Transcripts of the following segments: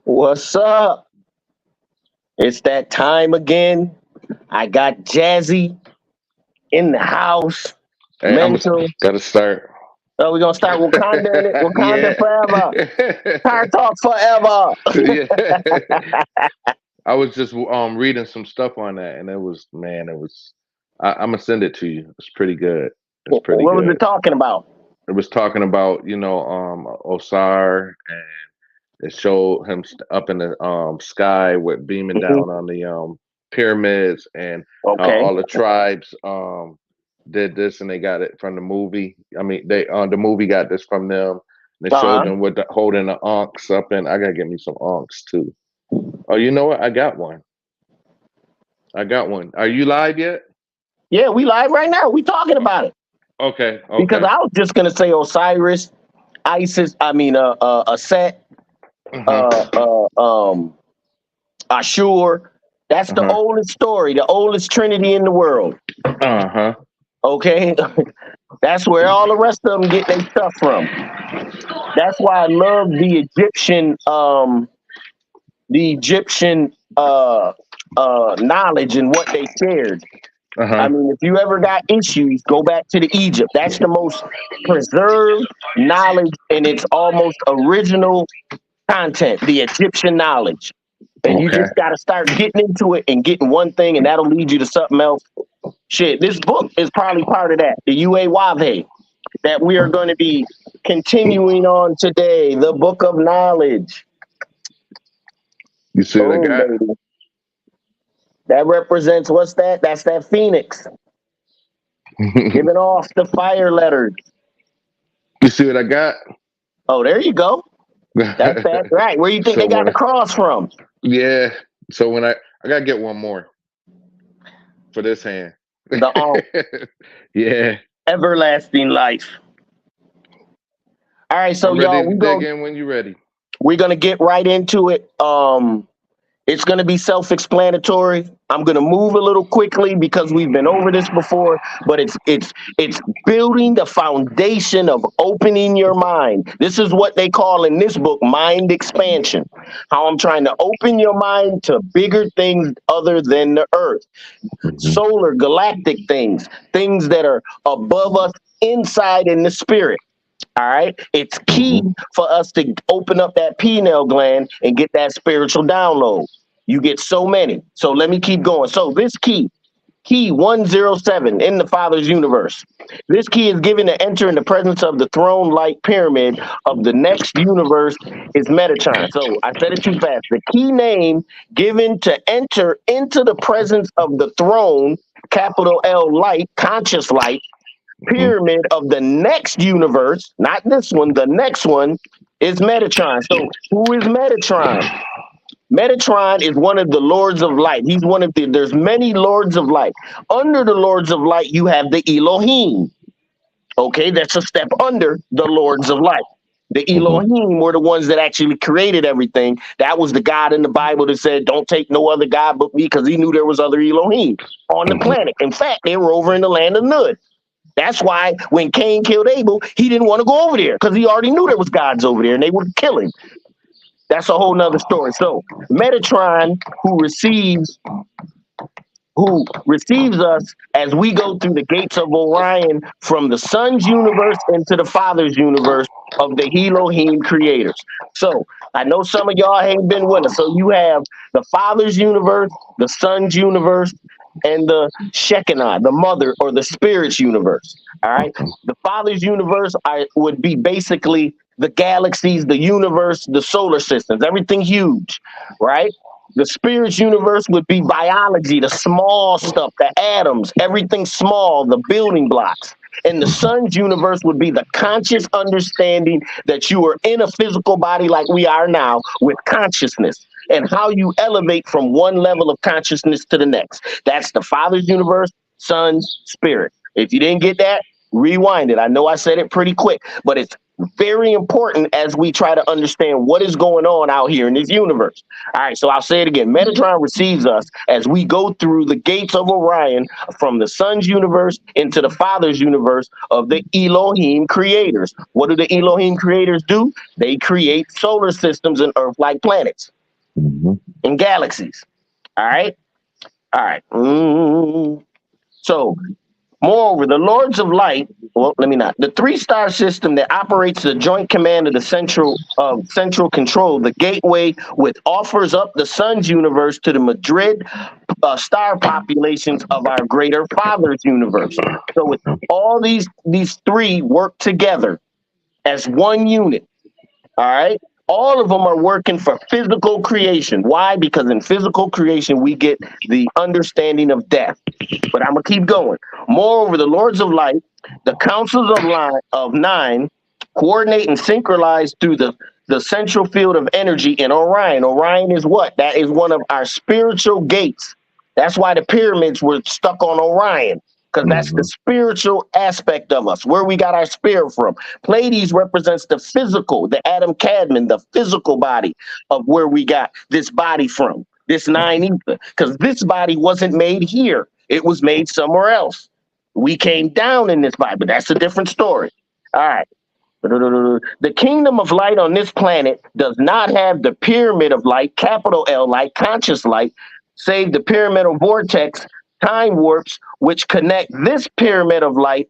What's up? It's that time again. I got Jazzy in the house. Hey, Mental. gotta start. Oh, we're gonna start Wakanda in it. Wakanda Yeah. forever. Tire talk forever. Yeah. I was just reading some stuff on that, and it was man, it was. I'm gonna send it to you. It's pretty good. It's What pretty was it good. talking about? It was talking about Osar, and it showed him up in the sky with beaming Mhm. down on the pyramids, and how Okay. all the tribes did this, and they got it from the movie. I mean, they the movie got this from them. They Uh showed huh. them with holding the onks up, and I gotta get me some onks too. Oh, you know what? I got one. I got one. Are you live yet? Yeah, we live right now. We talking about it Okay, because okay. I was just gonna say Osiris, Isis. I mean, Set, Uh-huh. uh, uh, um, Ashur. That's the Uh-huh. oldest story, the oldest trinity in the world. Uh-huh. Okay, that's where all the rest of them get their stuff from. That's why I love the Egyptian knowledge and what they shared. I Uh-huh. mean, if you ever got issues, go back to the Egypt. That's the most preserved knowledge in its almost original content, the Egyptian knowledge. And you Okay. just got to start getting into it and getting one thing, and that'll lead you to something else. Shit, this book is probably part of that. The UA Wave that we are going to be continuing on today, the book of knowledge. You see what I Boom, got? baby. That represents what's that? That's that phoenix giving off the fire letters. You see what I got? Oh, there you go. That's that. Right. Where you think So they got when the cross from? yeah, so when I gotta get one more for this hand. The Yeah. everlasting life. All right, so I'm y'all, ready to dig in when you're ready. we're gonna get right into it. It's going to be self-explanatory. I'm going to move a little quickly because we've been over this before, but it's building the foundation of opening your mind. This is what they call in this book mind expansion. How I'm trying to open your mind to bigger things other than the earth. Mhm. Solar galactic things, things that are above us inside in the spirit. All right. It's key Mhm. for us to open up that pineal gland and get that spiritual download. You get so many. So let me keep going. So this key 107 in the Father's universe. This key is given to enter in the presence of the throne like pyramid of the next universe is Metatron. So I said it too fast. The key name given to enter into the presence of the throne, capital L light, conscious light Mhm. pyramid of the next universe, not this one, the next one is Metatron. So who is Metatron? Metatron is one of the Lords of Light. He's one of there's many Lords of Light. Under the Lords of Light, you have the Elohim. Okay, that's a step under the Lords of Light. The Mhm. Elohim were the ones that actually created everything. That was the God in the Bible that said, don't take no other God but me, because he knew there was other Elohim on the Mhm. planet. In fact, they were over in the land of Nod. That's why when Cain killed Abel, he didn't want to go over there because he already knew there was gods over there and they would kill him. That's a whole nother story. So Metatron, who receives us as we go through the gates of Orion from the Son's universe into the Father's universe of the Elohim creators. So I know some of y'all ain't been with us. So you have the Father's universe, the Son's universe, and the Shekinah, the mother or the spirit's universe. All right. The Father's universe would be basically the galaxies, the universe, the solar systems, everything huge, right? The spirit's universe would be biology, the small stuff, the atoms, everything small, the building blocks. And the sun's universe would be the conscious understanding that you are in a physical body like we are now with consciousness and how you elevate from one level of consciousness to the next. That's the Father's universe, Son's spirit. If you didn't get that, rewind it. I know I said it pretty quick, but it's very important as we try to understand what is going on out here in this universe. All right, so I'll say it again. Metatron receives us as we go through the gates of Orion from the Son's universe into the Father's universe of the Elohim creators. What do the Elohim creators do? They create solar systems and Earth-like planets. in galaxies. All right. All right. So, moreover, the Lords of Light, well, let me not. The three-star system that operates the joint command of the central control, the gateway, which offers up the sun's universe to the Madrid star populations of our greater Father's universe. So, with all these three work together as one unit. All right. All of them are working for physical creation. Why? Because in physical creation, we get the understanding of death. But I'm going to keep going. Moreover, the Lords of Light, the councils of nine, coordinate and synchronize through the central field of energy in Orion. Orion is what? That is one of our spiritual gates. That's why the pyramids were stuck on Orion, because that's the spiritual aspect of us, where we got our spirit from. Pleiades represents the physical, the Adam Cadman, the physical body of where we got this body from, this nine ether, because this body wasn't made here. It was made somewhere else. We came down in this body, but that's a different story. All right. The kingdom of light on this planet does not have the pyramid of light, capital L light, conscious light, save the pyramidal vortex, time warps, which connect this pyramid of light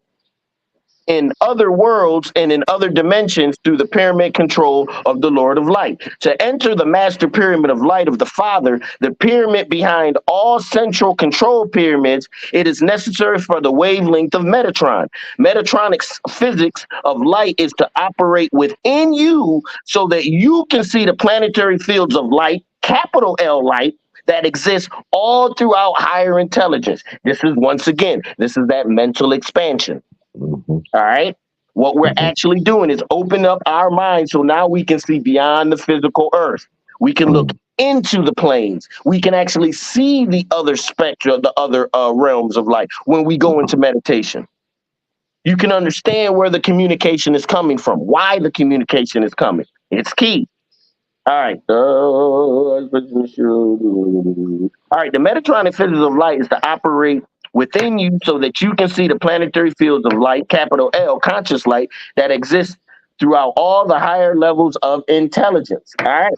in other worlds and in other dimensions through the pyramid control of the Lord of Light. To enter the master pyramid of light of the Father, the pyramid behind all central control pyramids, it is necessary for the wavelength of Metatron. Metatronics physics of light is to operate within you so that you can see the planetary fields of light, capital L light, that exists all throughout higher intelligence. This is, once again, this is that mental expansion. All right. What we're actually doing is open up our minds so now we can see beyond the physical earth. We can look into the planes. We can actually see the other spectra, the other realms of life when we go into meditation. You can understand where the communication is coming from, why the communication is coming. It's key. All right. All right. The Metatronic physics of light is to operate within you so that you can see the planetary fields of light, capital L, conscious light, that exists throughout all the higher levels of intelligence. All right.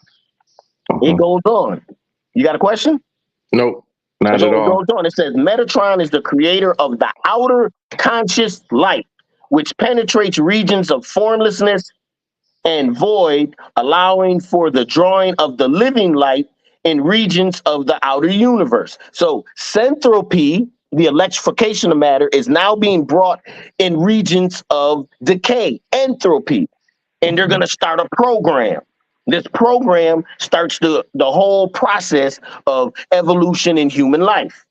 It goes on. You got a question? Nope. Not So at it all. goes on. It says Metatron is the creator of the outer conscious light, which penetrates regions of formlessness and void, allowing for the drawing of the living light in regions of the outer universe. So centropy, the electrification of matter, is now being brought in regions of decay, entropy, and they're going to start a program. This program starts the whole process of evolution in human life.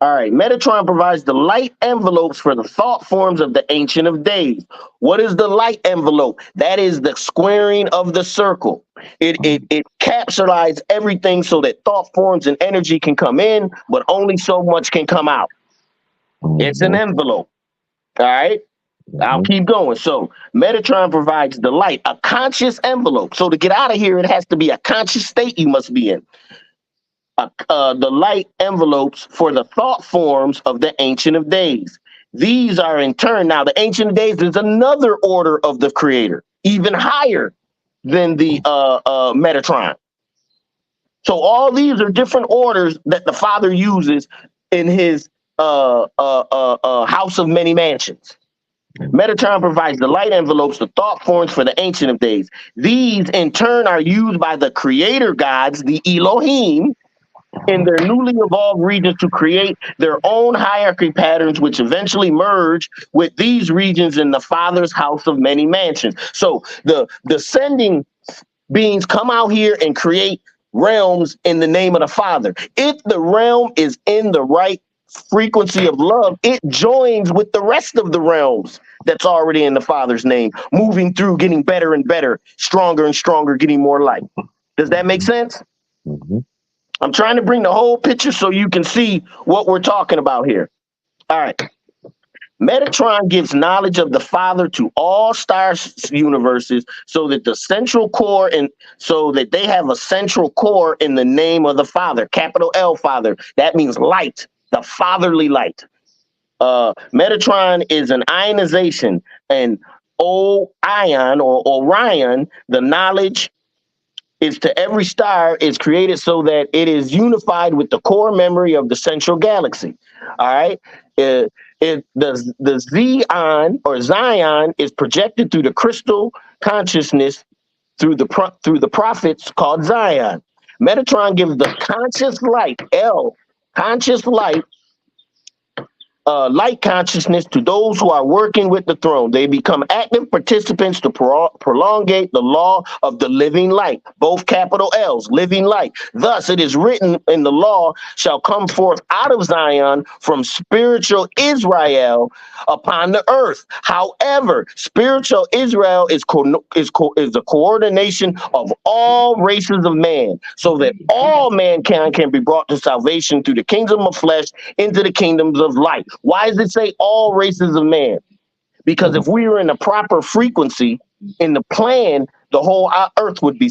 All right, Metatron provides the light envelopes for the thought forms of the Ancient of Days. What is the light envelope? That is the squaring of the circle. It capsulizes everything so that thought forms and energy can come in, but only so much can come out. It's an envelope. All right. I'll keep going. So Metatron provides the light, a conscious envelope. So to get out of here, it has to be a conscious state you must be in. The light envelopes for the thought forms of the Ancient of Days. These are in turn, now the Ancient of Days is another order of the Creator, even higher than the Metatron. So all these are different orders that the Father uses in his house of many mansions. Metatron provides the light envelopes, the thought forms for the Ancient of Days. These in turn are used by the Creator gods, the Elohim, in their newly evolved regions to create their own hierarchy patterns, which eventually merge with these regions in the Father's house of many mansions. So the descending beings come out here and create realms in the name of the Father. If the realm is in the right frequency of love, it joins with the rest of the realms that's already in the Father's name, moving through, getting better and better, stronger and stronger, getting more light. Does that make sense? I'm trying to bring the whole picture so you can see what we're talking about here. All right. Metatron gives knowledge of the Father to all star universes so that the central core, and so that they have a central core in the name of the Father, capital L Father. That means light, the fatherly light. Metatron is an ionization, and O-ion or Orion, the knowledge is to every star is created so that it is unified with the core memory of the central galaxy. All right. The Zion or Zion is projected through the crystal consciousness through the prophets called Zion. Metatron gives the conscious light, conscious light consciousness to those who are working with the throne. They become active participants to prolongate the law of the living light, both capital L's, living light. Thus, it is written in the law shall come forth out of Zion from spiritual Israel upon the earth. However, spiritual Israel is the coordination of all races of man, so that all mankind can be brought to salvation through the kingdom of flesh into the kingdoms of light. Why does it say all races of man? Because if we were in the proper frequency in the plan, the whole earth would be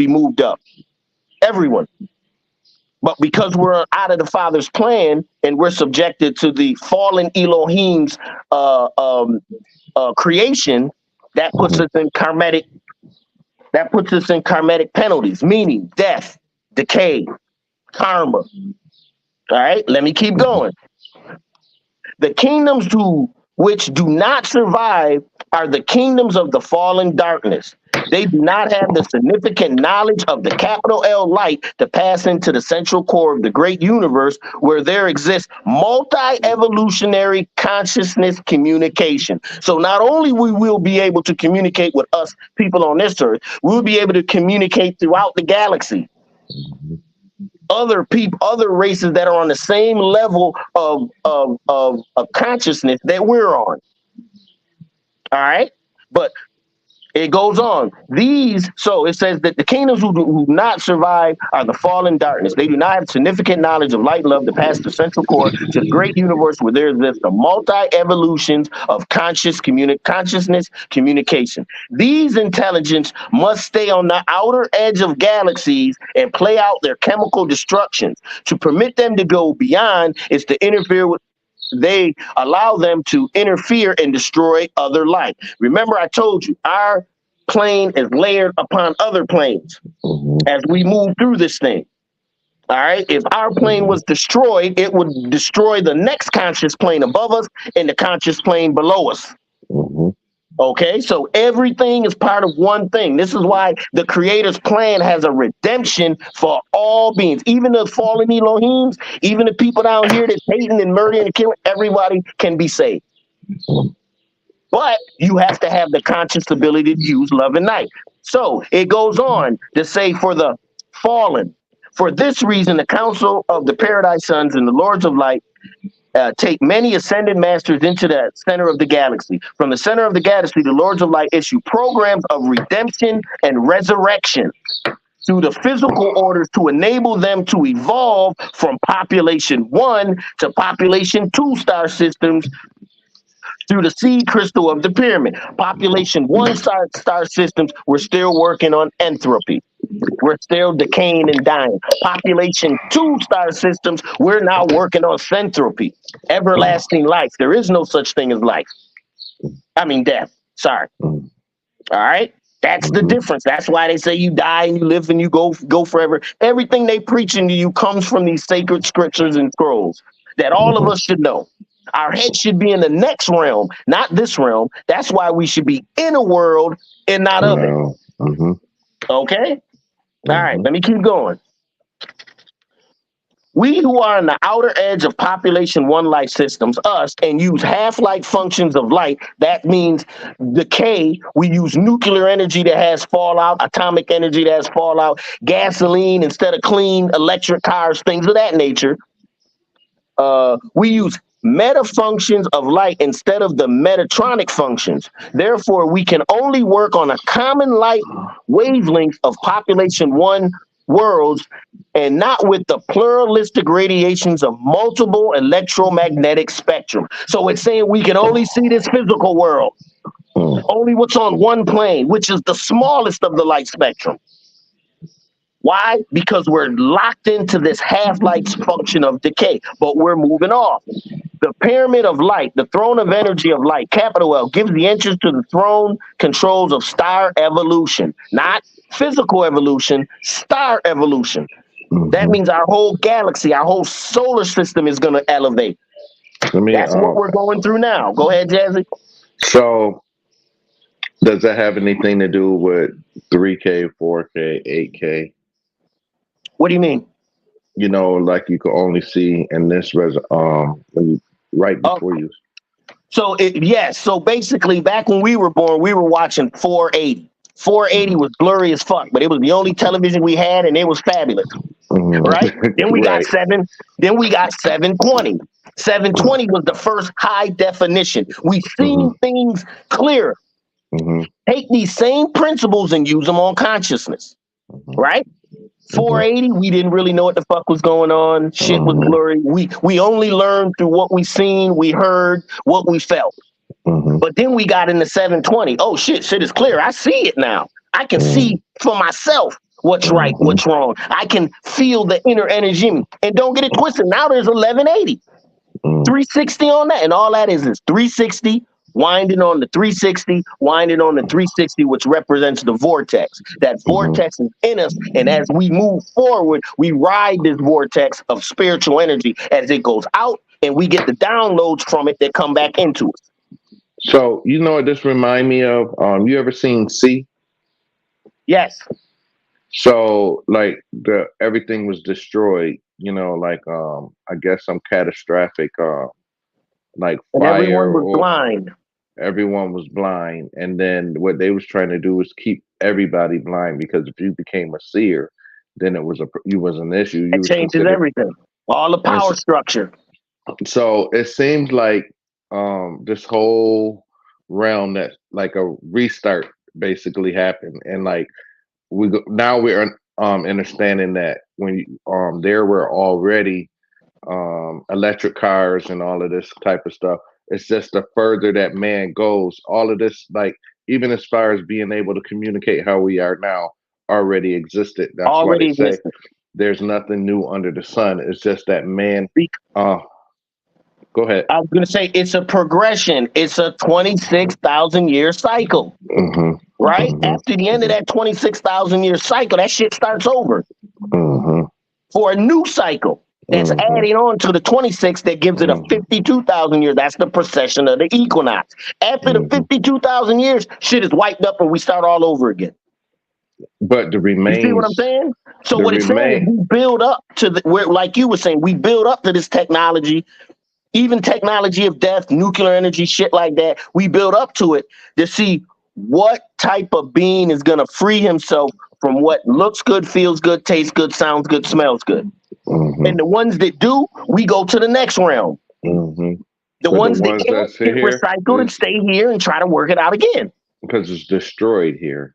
moved up. Everyone. But because we're out of the Father's plan and we're subjected to the fallen Elohim's creation, that puts us in karmatic. That puts us in karmatic penalties, meaning death, decay, karma. All right, let me keep going. The kingdoms which do not survive are the kingdoms of the fallen darkness. They do not have the significant knowledge of the capital L light to pass into the central core of the great universe where there exists multi-evolutionary consciousness communication. So not only we will be able to communicate with us people on this earth, we'll be able to communicate throughout the galaxy. Other people, other races that are on the same level of consciousness that we're on. All right, but it goes on. So it says that the kingdoms who do not survive are the fallen darkness. They do not have significant knowledge of light and love to pass the central core to the great universe where there exists the multi-evolutions of consciousness communication. These intelligence must stay on the outer edge of galaxies and play out their chemical destructions. To permit them to go beyond is to interfere with they allow them to interfere and destroy other life. Remember, I told you, our plane is layered upon other planes as we move through this thing. All right. If our plane was destroyed, it would destroy the next conscious plane above us and the conscious plane below us. Okay, so everything is part of one thing. This is why the Creator's plan has a redemption for all beings, even the fallen Elohims, even the people down here that's hating and murdering and killing. Everybody can be saved, but you have to have the conscious ability to use love and light. So it goes on to say, for the fallen, for this reason, the Council of the Paradise Sons and the Lords of Light take many ascended masters into the center of the galaxy. From the center of the galaxy, the Lords of Light issue programs of redemption and resurrection through the physical orders to enable them to evolve from population 1 to population 2 star systems through the seed crystal of the pyramid. Population 1 star systems, we're still working on entropy. We're still decaying and dying. Population 2 star systems, we're now working on centropy, everlasting life. There is no such thing as life. I mean, death. Sorry. All right. That's the difference. That's why they say you die and you live and you go forever. Everything they preaching to you comes from these sacred scriptures and scrolls that all of us should know. Our head should be in the next realm, not this realm. That's why we should be in a world and not of it. Okay? All right, let me keep going. We who are on the outer edge of population 1 light systems, us, and use half-light functions of light, that means decay. We use nuclear energy that has fallout, atomic energy that has fallout, gasoline instead of clean electric cars, things of that nature. We use meta functions of light instead of the metatronic functions. Therefore, we can only work on a common light wavelength of population 1 worlds and not with the pluralistic radiations of multiple electromagnetic spectrum. So it's saying we can only see this physical world, only what's on one plane, which is the smallest of the light spectrum. Why? Because we're locked into this half-light function of decay, but we're moving off. The pyramid of light, the throne of energy of light, capital L, gives the entrance to the throne controls of star evolution, not physical evolution, star evolution. That means our whole galaxy, our whole solar system is going to elevate. That's what we're going through now. Go ahead, Jazzy. So, does that have anything to do with 3K, 4K, 8K? What do you mean? You know, like you could only see in this when you, right before you. So yes. So basically, back when we were born, we were watching 480. 480 was blurry as fuck, but it was the only television we had, and it was fabulous. Right? Then we got seven. Then we got 720. 720 was the first high definition. We seen things clear. Take these same principles and use them on consciousness. Right? 480, we didn't really know what the fuck was going on. Shit was blurry. We only learned through what we seen, we heard, what we felt. But then we got into 720. Oh shit is clear. I see it now. I can see for myself what's right, what's wrong. I can feel the inner energy. And don't get it twisted. Now there's 1180. 360 on that. And all that is 360 winding on the 360, winding on the 360, which represents the vortex. That vortex is in us, and as we move forward, we ride this vortex of spiritual energy as it goes out, and we get the downloads from it that come back into us. So, you know what this remind me of? You ever seen C? Yes. So, like, everything was destroyed, you know, like, I guess some catastrophic, like and fire. Everyone was blind. Everyone was blind, and then what they was trying to do was keep everybody blind, because if you became a seer, then you was an issue. It changes everything, all the power structure. So it seems like this whole realm that like a restart basically happened, and like now we're understanding that when there were already electric cars and all of this type of stuff. It's just the further that man goes, all of this, like even as far as being able to communicate how we are now, already existed. That's already why they say there's nothing new under the sun. It's just that man. Go ahead. I was going to say it's a progression. It's a 26,000 year cycle, right? After the end of that 26,000 year cycle, that shit starts over for a new cycle. That's adding on to the 26 that gives it a 52,000 years. That's the precession of the equinox. After the 52,000 years, shit is wiped up and we start all over again. But the remains. You see what I'm saying? So what it's saying is we build up to where, like you were saying, we build up to this technology, even technology of death, nuclear energy, shit like that. We build up to it to see what type of being is going to free himself from what looks good, feels good, tastes good, sounds good, smells good. And the ones that do, we go to the next realm. The ones that can't get recycled and stay here and try to work it out again. Because it's destroyed here.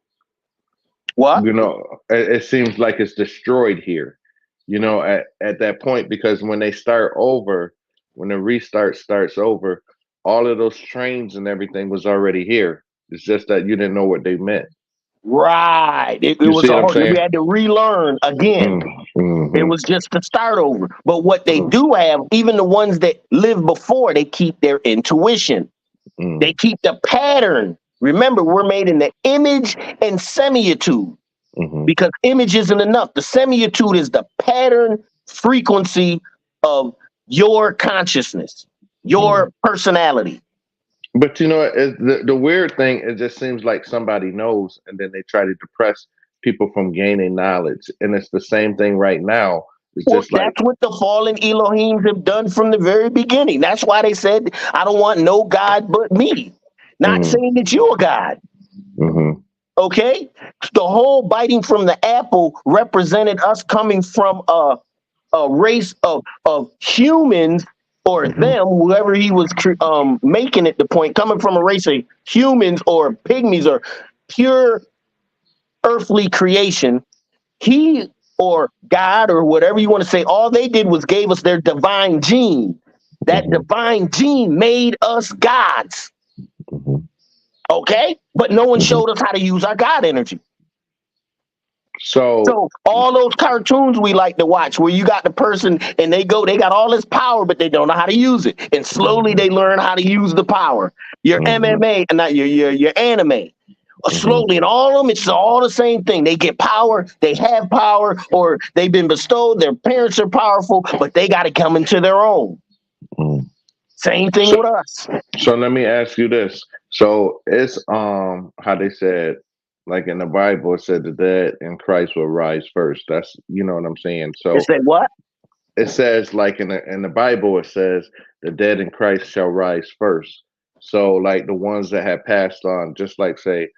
What? You know, it seems like it's destroyed here, you know, at that point, because when they start over, when the restart starts over, all of those trains and everything was already here. It's just that you didn't know what they meant. Right. It was all, we had to relearn again. It was just to start over. But what they do have, even the ones that lived before, they keep their intuition. They keep the pattern. Remember, we're made in the image and semitude, because image isn't enough. The semitude is the pattern frequency of your consciousness, your personality. But you know, the weird thing, it just seems like somebody knows, and then they try to depress people from gaining knowledge. And it's the same thing right now. It's just like, that's what the fallen Elohims have done from the very beginning. That's why they said, I don't want no God but me. Not saying that you're a God. Okay? The whole biting from the apple represented us coming from a race of humans, or them, whoever he was making it the point, coming from a race of humans or pygmies or pure earthly creation. He or God or whatever you want to say, all they did was gave us their divine gene. That divine gene made us gods. Okay? But no one showed us how to use our God energy. So So all those cartoons we like to watch where you got the person and they got all this power, but they don't know how to use it. And slowly mhm, they learn how to use the power. Your mhm, MMA, not your anime. mhm, Slowly, and all of them, it's all the same thing. They get power, they have power, or they've been bestowed, their parents are powerful, but they got to come into their own. mhm. Same thing So with us. so let me ask you this. So it's how they said, like in the Bible it said the dead in Christ will rise first. That's, you know what I'm saying. It's So that what? it says, like in the Bible it says the dead in Christ shall rise first. So like the ones that have passed on, just like say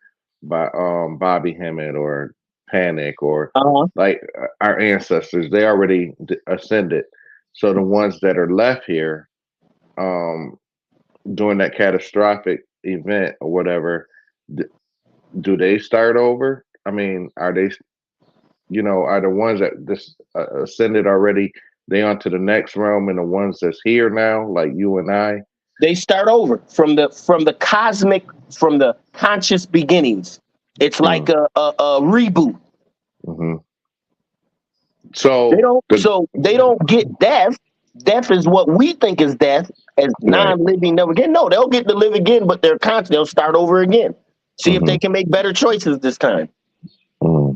by Bobby Hemmett or Panic or Uh-huh. like our ancestors, they already ascended. So the ones that are left here, um during that catastrophic event or whatever, d- do they start over? I mean, are they, are the ones that just ascended already, they on to the next realm, and the ones that's here now, like you and I? They start over from the cosmic, from the conscious beginnings. It's like Mm, a reboot. hmm. They So don't the so they don't get death. Death is what we think is death, as right. non-living never again. No, they'll get to live again, but they're conscious. They'll start over again. See if Hmm. they can make better choices this time. Hmm.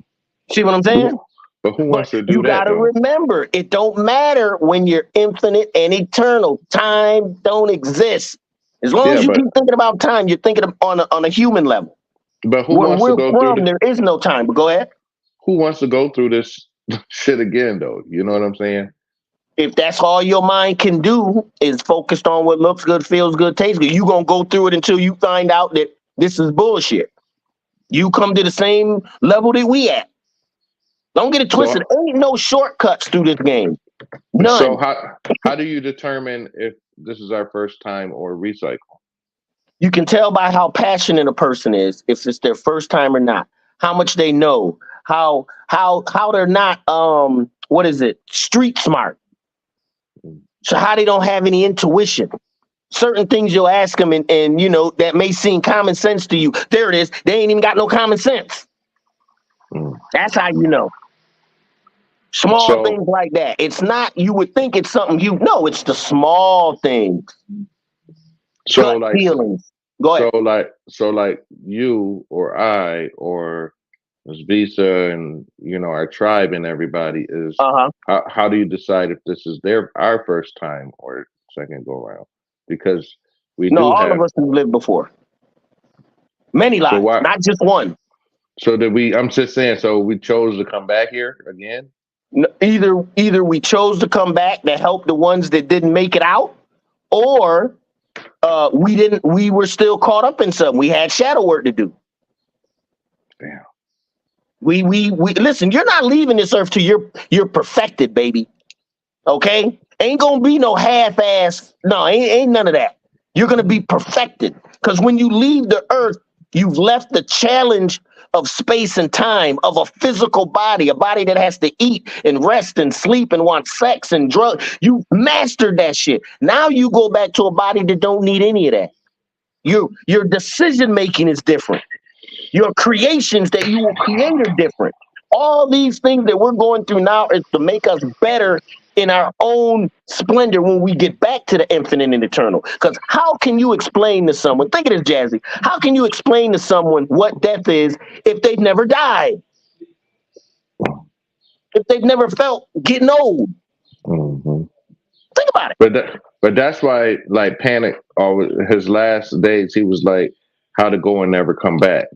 See what I'm But, saying? but who But wants to do you that got to though? remember, it don't matter when you're infinite and eternal. Time don't exist. As long Yeah, as you keep thinking about time, you're thinking on a human level. but who Where wants to we're go through from, there is no time. But go ahead. who wants to go through this shit again though? You know what I'm saying? If that's all your mind can do is focused on what looks good, feels good, tastes good, you gonna go through it until you find out that this is bullshit. You come to the same level that we at. Don't get it twisted. So Ain't no shortcuts through this game. so None. how do you determine if this is our first time or recycle? You can tell by how passionate a person is if it's their first time or not. How much they know. How they're not what is it? Street smart. So how they don't have any intuition. Certain things you'll ask them and that may seem common sense to you. There it is. They ain't even got no common sense. Mm. That's how you know. Small So things like that. It's not, you would think it's something no, it's the small things. so Gut like feelings. Go ahead. so like you or I or Ms. Visa and our tribe and everybody is, Uh-huh. how do you decide if this is our first time or second go around? Because we No, do all of have. us have lived before. Many So lives, why? not just one. So did we? I'm just saying. So we chose to come back here again. Either we chose to come back to help the ones that didn't make it out, or we didn't. We were still caught up in something. We had shadow work to do. Damn. We listen. You're not leaving this earth till you're perfected, baby. Okay, ain't gonna be no half ass. No, ain't none of that. You're gonna be perfected because when you leave the earth, you've left the challenge of space and time, of a physical body, a body that has to eat and rest and sleep and want sex and drugs. You mastered that shit. Now you go back to a body that don't need any of that. Your decision making is different. Your creations that you will create are different. All these things that we're going through now is to make us better in our own splendor when we get back to the infinite and eternal. Because how can you explain to someone, think of this, Jazzy, how can you explain to someone what death is if they've never died? If they've never felt getting old? Hmm. Think about it. But that's why, like, Panic, always his last days, he was like, "How to go and never come back."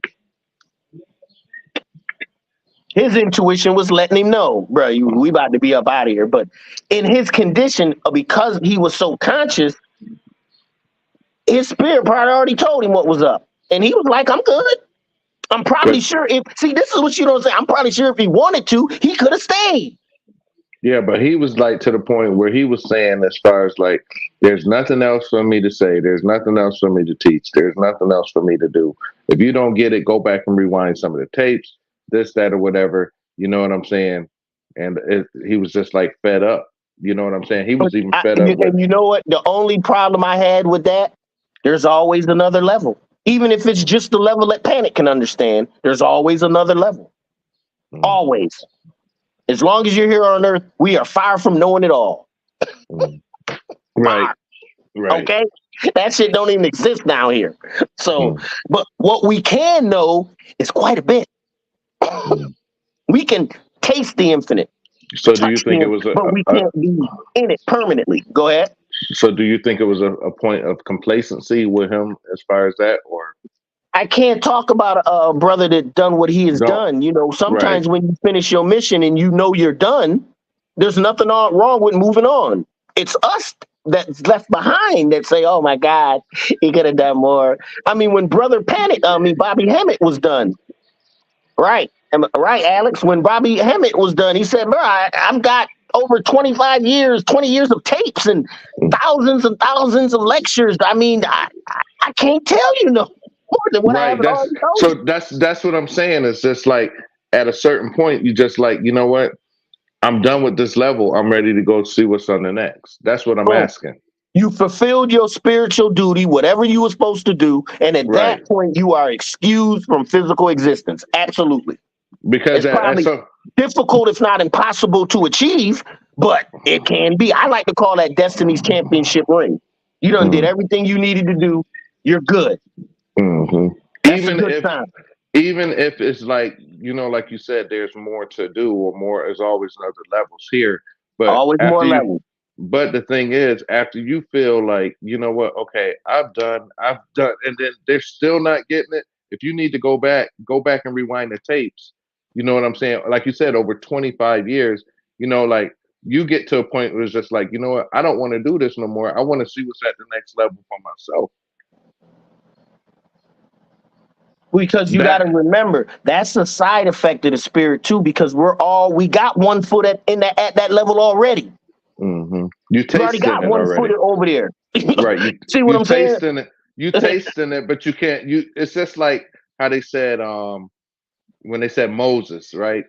His intuition was letting him know, bro, we about to be up out of here. But in his condition, because he was so conscious, his spirit probably already told him what was up. And he was like, I'm good. I'm probably But sure this is what you don't say. I'm probably sure if he wanted to, he could have stayed. yeah, but he was like to the point where he was saying, as far as like, there's nothing else for me to say. There's nothing else for me to teach. There's nothing else for me to do. If you don't get it, go back and rewind some of the tapes, this, that, or whatever. You know what I'm saying? And he was just like fed up. You know what I'm saying? He But was even fed up with. and you know what? The only problem I had with that, there's always another level. Even if it's just the level that Panic can understand, there's always another level. mm, Always. As long as you're here on earth, we are far from knowing it all. mm. Right, Far. right. Okay? That shit don't even exist down here. So, Mm, but what we can know is quite a bit. mm. We can taste the infinite, So do you touch the think it infinite, was but we a can't be in it permanently. Go ahead. so do you think it was a point of complacency with him as far as that, or I can't talk about a brother that done what he has don't? done. You know, Right. sometimes when you finish your mission and you know you're done, there's nothing wrong with moving on. It's us that's left behind that say, "Oh my God, he could have done more." I mean, when Brother Panic, Bobby Hemmett was done, right? Right, Alex. When Bobby Hemmett was done, he said, "Bro, I've got over 25 years, 20 years of tapes and thousands of lectures. I mean, I can't tell you no more than what I Right. haven't already told you." That's what I'm saying. It's just like at a certain point, you just like, you know what? I'm done with this level. I'm ready to go see what's on the next. That's what I'm Boom. asking. You fulfilled your spiritual duty, whatever you were supposed to do, and at Right. that point, you are excused from physical existence. Absolutely. Because It's at probably some difficult, if not impossible, to achieve, but it can be. I like to call that Destiny's Championship ring. You done did mm, everything you needed to do. You're good. hmm That's a even good if sign. even if it's like, like you said, there's more to do or more is always other levels here. But Always after more you levels. but the thing is, after you feel like, you know what, okay, I've done, and then they're still not getting it. If you need to go back and rewind the tapes, you know what I'm saying? Like you said, over 25 years, like you get to a point where it's just like, you know what, I don't want to do this no more. I want to see what's at the next level for myself. Because you got That to remember, that's a side effect of the spirit too. Because we got one foot at that level already. You You already tasting got it one foot already. over there. Right. You See what you I'm saying? tasting it. You tasting it, but you can't. It's just like how they said when they said Moses, right?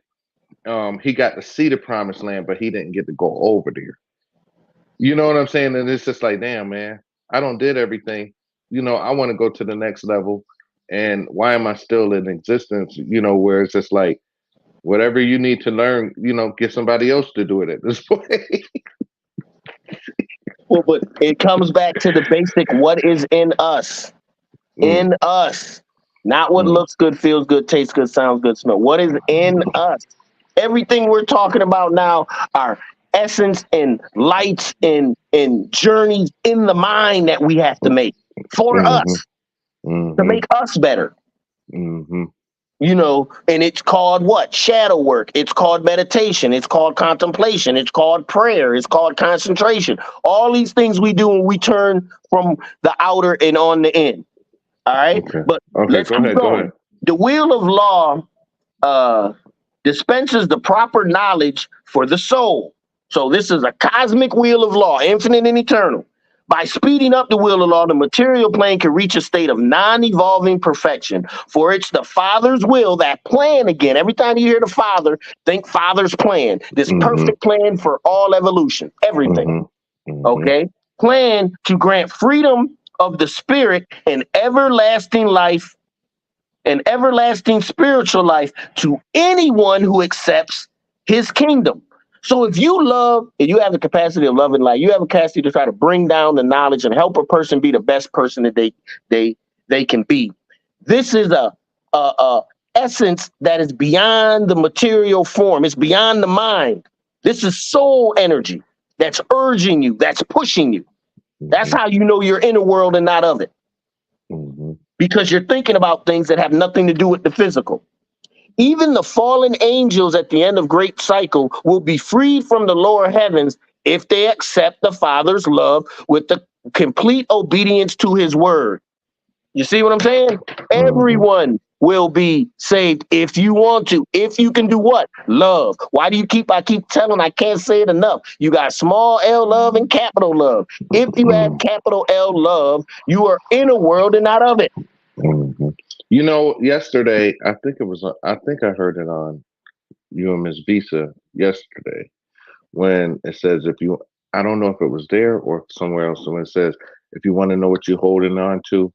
He got to see the promised land, but he didn't get to go over there. You know what I'm saying? And it's just like, damn, man, I don't did everything. I want to go to the next level, and why am I still in existence? Where it's just like whatever you need to learn, get somebody else to do it at this point. Well, but it comes back to the basic: what is in us? Mm, In us, not what mm, looks good, feels good, tastes good, sounds good, smell. What is in us? Everything we're talking about now are essence and lights and journeys in the mind that we have to make for mm-hmm, us to mm-hmm, make us better. mm-hmm, And it's called what? Shadow work. It's called meditation. It's called contemplation. It's called prayer. It's called concentration. All these things we do when we turn from the outer and on the in. All right. okay. But Okay, let's go keep ahead. Go ahead. going. The wheel of law uh, dispenses the proper knowledge for the soul. So this is a cosmic wheel of law, infinite and eternal. By speeding up the wheel of law, the material plane can reach a state of non-evolving perfection. For it's the Father's will, that plan again. Every time you hear the Father, think Father's plan. This Mm-hmm, perfect plan for all evolution, everything. mm-hmm, mm-hmm, Okay? Plan to grant freedom of the spirit and everlasting life and everlasting spiritual life to anyone who accepts his kingdom. So if you love, if you have the capacity of loving life, you have a capacity to try to bring down the knowledge and help a person be the best person that they they can be. This is a essence that is beyond the material form. It's beyond the mind. This is soul energy that's urging you, that's pushing you. That's mm-hmm, how you know you're in the world and not of it, mm-hmm, because you're thinking about things that have nothing to do with the physical. Even the fallen angels at the end of great cycle will be freed from the lower heavens if they accept the Father's love with the complete obedience to his word. You see what I'm saying? mm-hmm, Everyone will be saved if you want to. If you can do what? Love. Why do I keep telling, I can't say it enough. You got small L love and capital love. If you have capital L love, you are in a world and not of it. mm-hmm. Yesterday, I think I heard it on you and Miss Visa yesterday when it says if you, I don't know if it was there or somewhere else, when it says if you want to know what you're holding on to,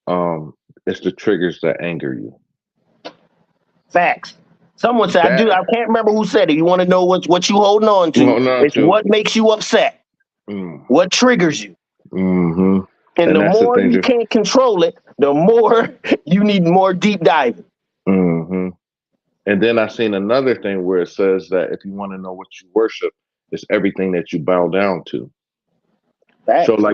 um, it's the triggers that anger you. Facts. Someone said, That I can't remember who said it. You want to know what you holding on you to? hold on It's to. what makes you upset, Mm, what triggers you. hmm And And the that's the more thing. you Just can't control it, the more you need more deep diving. hmm And then I seen another thing where it says that if you want to know what you worship, it's everything that you bow down to. So Facts.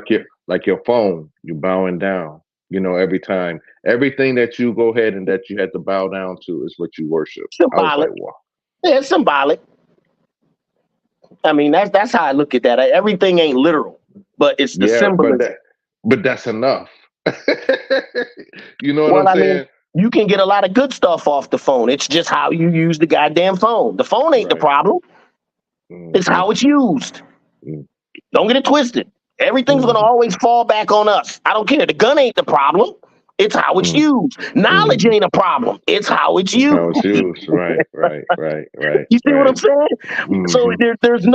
like your phone, you bowing down. You know, every time, everything that you go ahead and that you had to bow down to is what you worship. I was Symbolic. like, wow, Yeah, it's symbolic. I mean, that's how I look at that. Everything ain't literal, but it's the yeah, symbolism. but that's enough. You know what I'm Well, I mean, saying? you can get a lot of good stuff off the phone. It's just how you use the goddamn phone. The phone ain't the Right. problem. It's hmm how it's used. Don't get it twisted. Everything's gonna hmm always fall back on us. I don't care. The gun ain't the problem. It's how it's used. Knowledge hmm ain't a problem. It's how it's That's used. how it's used. Right, right, right, right, You see what I'm right. saying? So hmm there's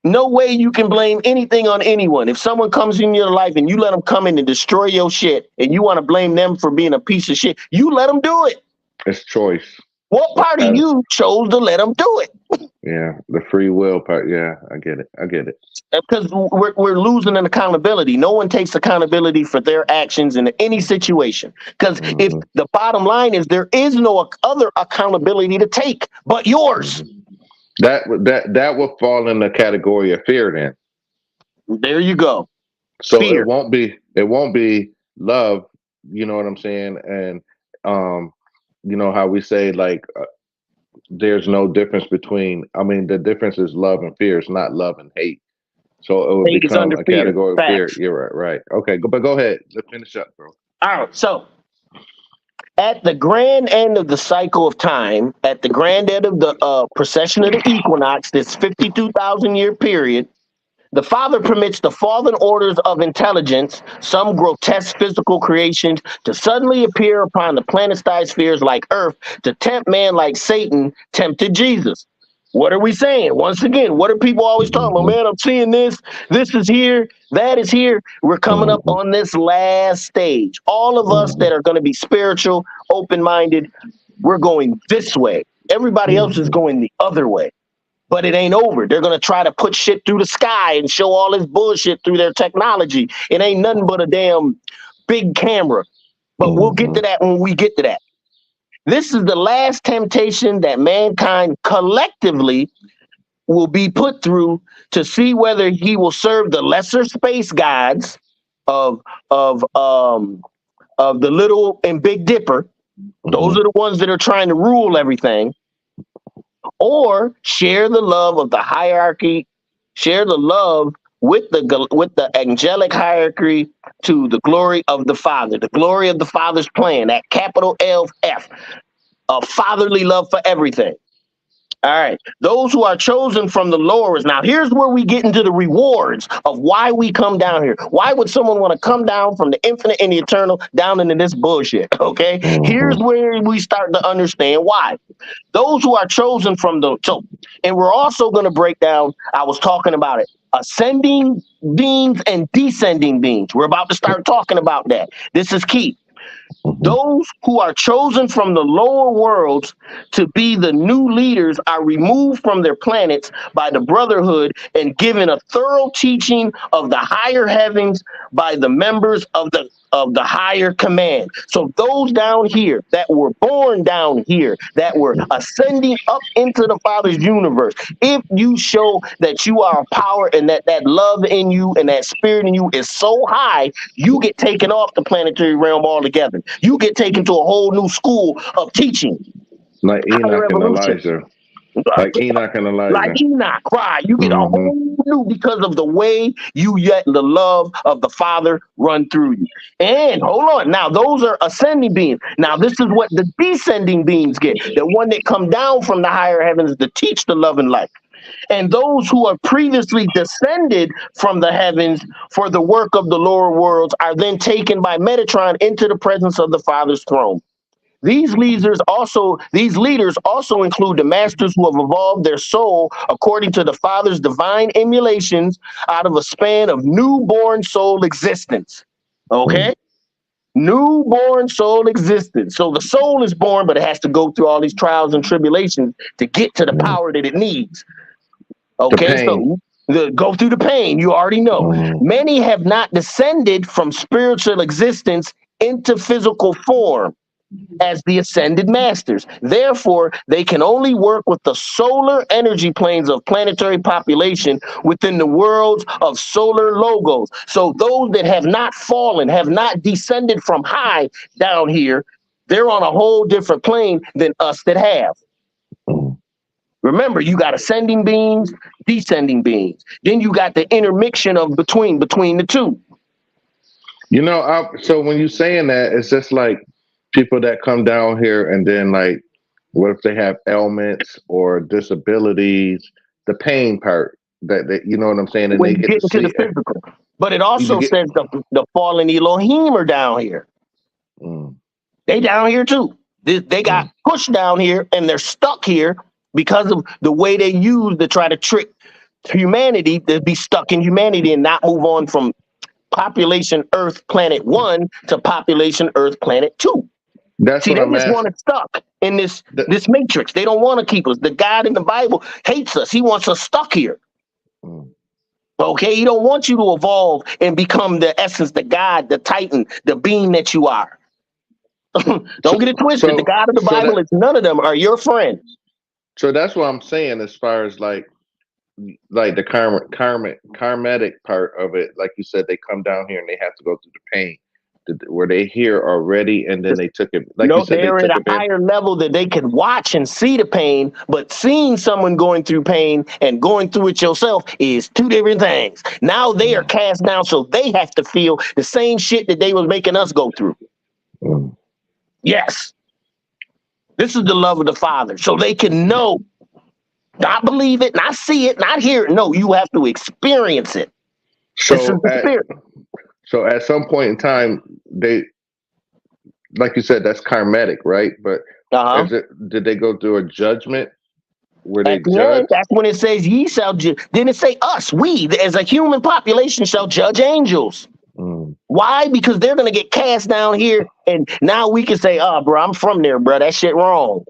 no way you can blame anything on anyone. If someone comes in your life and you let them come in and destroy your shit, and you want to blame them for being a piece of shit, you let them do it. It's choice. What part of Uh, you chose to let them do it? yeah, the free will part. Yeah, I get it. I get it. Because we're losing an accountability. No one takes accountability for their actions in any situation. Because if hmm the bottom line is there is no other accountability to take but yours. hmm that would fall in the category of fear then. There you go. So Fear. it won't be love. You know what I'm saying? And um, you know how we say like there's no difference between. I mean, the difference is love and fear. It's not love and hate. So it would Hate is become under a fear. category of fear. Facts. You're right. Right. Okay. But go ahead. Let's finish up, bro. All right. So at the grand end of the cycle of time, at the grand end of the procession of the equinox, this 52,000 year period, the Father permits the fallen orders of intelligence, some grotesque physical creations, to suddenly appear upon the planet-sized spheres like Earth to tempt man like Satan tempted Jesus. What are we saying? Once again, what are people always talking about? hmm Man, I'm seeing this. This is here. That is here. We're coming up hmm on this last stage. All of us hmm that are going to be spiritual, open-minded, we're going this way. Everybody else is hmm going the other way, but it ain't over. They're gonna try to put shit through the sky and show all this bullshit through their technology. It ain't nothing but a damn big camera. But we'll get hmm to that when we get to that. This is the last temptation that mankind collectively will be put through to see whether he will serve the lesser space gods of of um of the little and big dipper. Those are the ones that are trying to rule everything, or share the love of the hierarchy, share the love with the angelic hierarchy to the glory of the Father, the glory of the Father's plan, that capital F, a fatherly love for everything. All right. Those who are chosen from the lowers. Now, here's where we get into the rewards of why we come down here. Why would someone want to come down from the infinite and the eternal down into this bullshit? Okay. Here's hmm where we start to understand why. Those who are chosen from the so, and we're also going to break down. I was talking about it. Ascending beings and descending beings. We're about to start talking about that. This is key. hmm Those who are chosen from the lower worlds to be the new leaders are removed from their planets by the Brotherhood and given a thorough teaching of the higher heavens by the members of the higher command. So those down here that were born down here, that were ascending up into the Father's universe, if you show that you are a power and that love in you and that spirit in you is so high, you get taken off the planetary realm altogether. You get taken to a whole new school of teaching, Like higher Enoch and evolution. Elijah. Like Enoch and Like Elijah. Enoch, right? You get a hmm whole new because of the way you let the love of the Father run through you. And hold on, now those are ascending beings. Now this is what the descending beings get. The one that come down from the higher heavens to teach the love and light. And those who are previously descended from the heavens for the work of the lower worlds are then taken by Metatron into the presence of the Father's throne. These leaders also include the masters who have evolved their soul according to the Father's divine emulations out of a span of newborn soul existence. Okay? Newborn soul existence. So the soul is born, but it has to go through all these trials and tribulations to get to the power that it needs. The Okay, pain. so go through the pain. You already know. Many have not descended from spiritual existence into physical form as the ascended masters. Therefore, they can only work with the solar energy planes of planetary population within the worlds of solar logos. So those that have not fallen, have not descended from high down here, they're on a whole different plane than us that have. Remember, you got ascending beings, descending beings. Then you got the intermixture of between the two. You know, so when you're saying that, it's just like people that come down here and then like, what if they have ailments or disabilities? The pain part that they, you know what I'm saying, and When they you get to get into the see. physical. But it You also get, says the fallen Elohim are down here. mm, They down here too. They got pushed down here and they're stuck here because of the way they use to try to trick humanity to be stuck in humanity and not move on from population Earth Planet 1 to population Earth Planet 2. that's See, what they I'm just want asking. us stuck in this The, this matrix. They don't want to keep us. The God in the Bible hates us. He wants us stuck here. mm. Okay, he don't want you to evolve and become the essence, the God, the Titan, the being that you are. Don't get it twisted. The God of the So Bible is none of them are your friends. so that's what I'm saying as far as like the karmatic part of it. Like you said, they come down here and they have to go through the pain. Were they here already and then they took it? Like you No, said, they they're at took a it in. higher level that they can watch and see the pain, but seeing someone going through pain and going through it yourself is two different things. Now they are cast down, so they have to feel the same shit that they was making us go through. Mm. Yes. This is the love of the Father. So they can know, not believe it, not see it, not hear it. No, you have to experience it. This is So the spirit. at some point in time, they, like you said, that's karmatic, right? But Uh-huh. did they go through a judgment where they At the end, judge? that's when it says ye shall judge. Then it say us, we, as a human population, shall judge angels. Mm. Why? Because they're gonna get cast down here, and now we can say, "Oh, bro, I'm from there, bro. That shit wrong.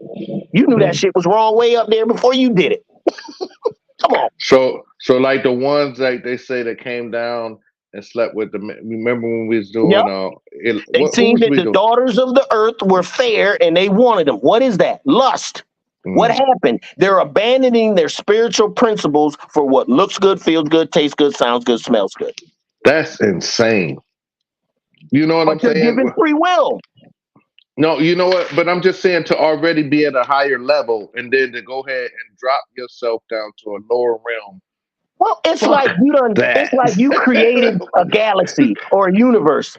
You knew that shit was wrong way up there before you did it. Come on." So like the ones like they say that came down and slept with the. Remember when we was Yep. doing They who seen was that we the doing? daughters of the earth were fair, and they wanted them. What is that? Lust. What Mm. happened? They're abandoning their spiritual principles for what looks good, feels good, tastes good, sounds good, smells good. That's insane. You know what But I'm they're saying? given free will. No, you know what? But I'm just saying to already be at a higher level and then to go ahead and drop yourself down to a lower realm. Well, it's Fuck like it's that. like you created a galaxy or a universe.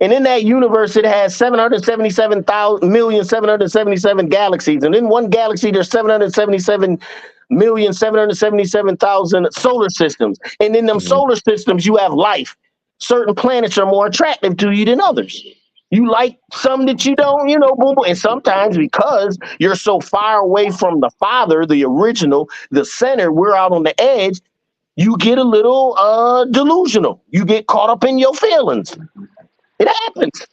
And in that universe, it has 777,000,777 galaxies. And in one galaxy, there's 777,777,000 solar systems. And in them solar systems, you have life. Certain planets are more attractive to you than others. You like some that you don't, boom, boom. And sometimes because you're so far away from the Father, the original, the center, we're out on the edge, you get a little delusional. You get caught up in your feelings. It happens.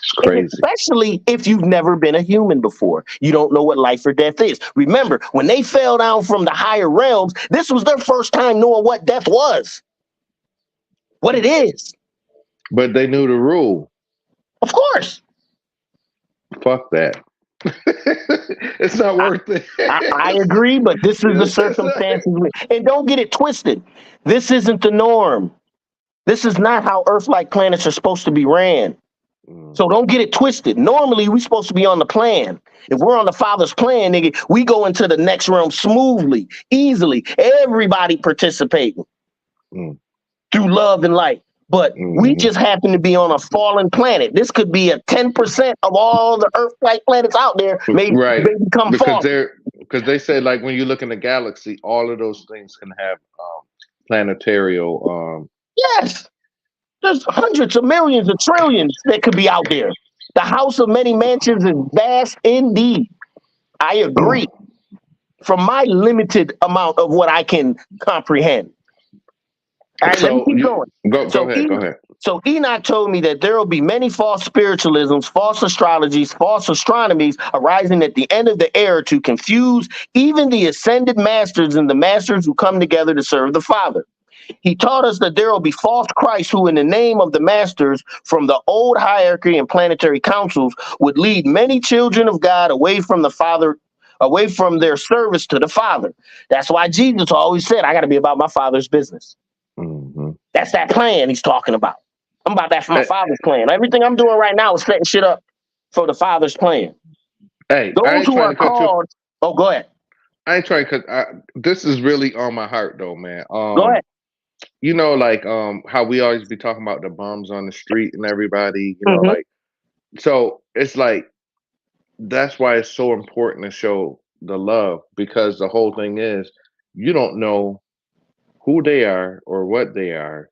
It's And crazy. especially if you've never been a human before. You don't know what life or death is. Remember, when they fell down from the higher realms, this was their first time knowing what death was, what it is. But they knew the rule. Of course. Fuck that. It's not I, worth it. I agree, but this is the circumstances. And don't get it twisted. This isn't the norm. This is not how Earth-like planets are supposed to be ran. So don't get it twisted. Normally, we're supposed to be on the plan. If we're on the Father's plan, nigga, we go into the next realm smoothly, easily. Everybody participating through love and light. But we just happen to be on a fallen planet. This could be a 10% of all the Earth-like planets out there may Right. become fallen. Because they say like when you look in the galaxy, all of those things can have planetarial Yes. There's hundreds of millions of trillions that could be out there. The house of many mansions is vast indeed. I agree. From my limited amount of what I can comprehend. All right, let me so keep you going. go So ahead, go ahead. So Enoch told me that there will be many false spiritualisms, false astrologies, false astronomies arising at the end of the era to confuse even the ascended masters and the masters who come together to serve the Father. He taught us that there will be false Christs who, in the name of the masters from the old hierarchy and planetary councils, would lead many children of God away from the Father, away from their service to the Father. That's why Jesus always said, I got to be about my Father's business. Mm-hmm. That's that plan he's talking about. I'm about that for my Hey, Father's plan. Everything I'm doing right now is setting shit up for the Father's plan. hey, I Those ain't who trying are to cut you. called, oh, go ahead. I ain't trying to cut. This is really on my heart, though, man. Go ahead. You know, like how we always be talking about the bums on the street and everybody. You know, Mm-hmm. like so. It's like that's why it's so important to show the love because the whole thing is you don't know who they are or what they are.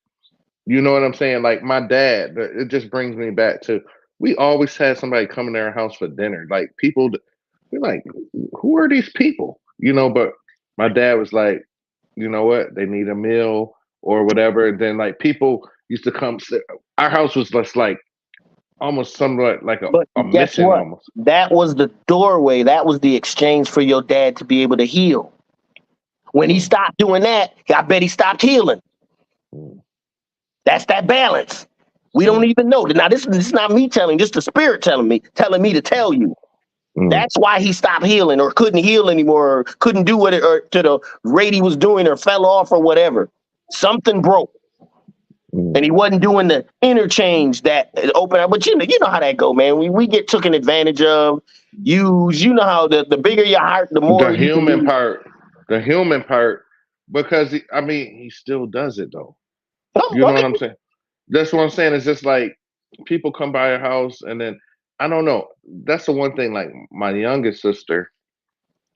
You know what I'm saying? Like my dad, it just brings me back to we always had somebody come in our house for dinner. Like people, we're like, who are these people? You know, but my dad was like, you know what? They need a meal or whatever. And then like people used to come. Our house was just like almost somewhat like But a guess mission what? almost. That was the doorway. That was the exchange for your dad to be able to heal. When he Mm, stopped doing that, I bet he stopped healing. mm, That's that balance. We don't mm, even know. Now, this is not me telling, this the spirit telling me to tell you. mm, That's why he stopped healing or couldn't heal anymore or couldn't do it or to the rate he was doing or fell off or whatever. Something broke. mm. And he wasn't doing the interchange that open up. But you know how that go, man. We get taken advantage of, used. You know how the bigger your heart, the more The you can human be. part, the human part, because I mean, he still does it though. Oh, You well, know what I'm saying? That's what I'm saying. It's just like people come by your house and then I don't know. That's the one thing. Like my youngest sister,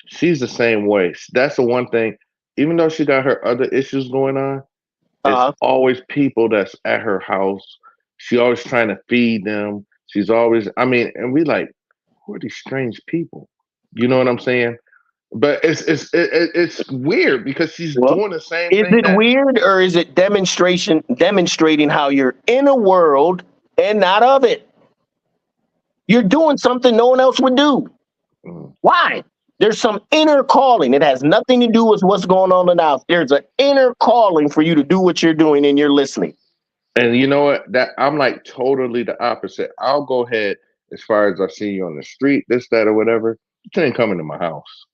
she's the same way. That's the one thing. Even though she got her other issues going on, it's uh, always people that's at her house. She always trying to feed them. She's always. I mean, and we like, who are these strange people? You know what I'm saying? But it's weird because she's well, doing the same is thing it that weird or is it demonstrating how you're in a world and not of it? You're doing something no one else would do. mm, Why? There's some inner calling. It has nothing to do with what's going on in the house. There's an inner calling for you to do what you're doing and you're listening. and you know what? That I'm like totally the opposite. I'll go ahead as far as I see you on the street, this, that, or whatever. You ain't coming to my house.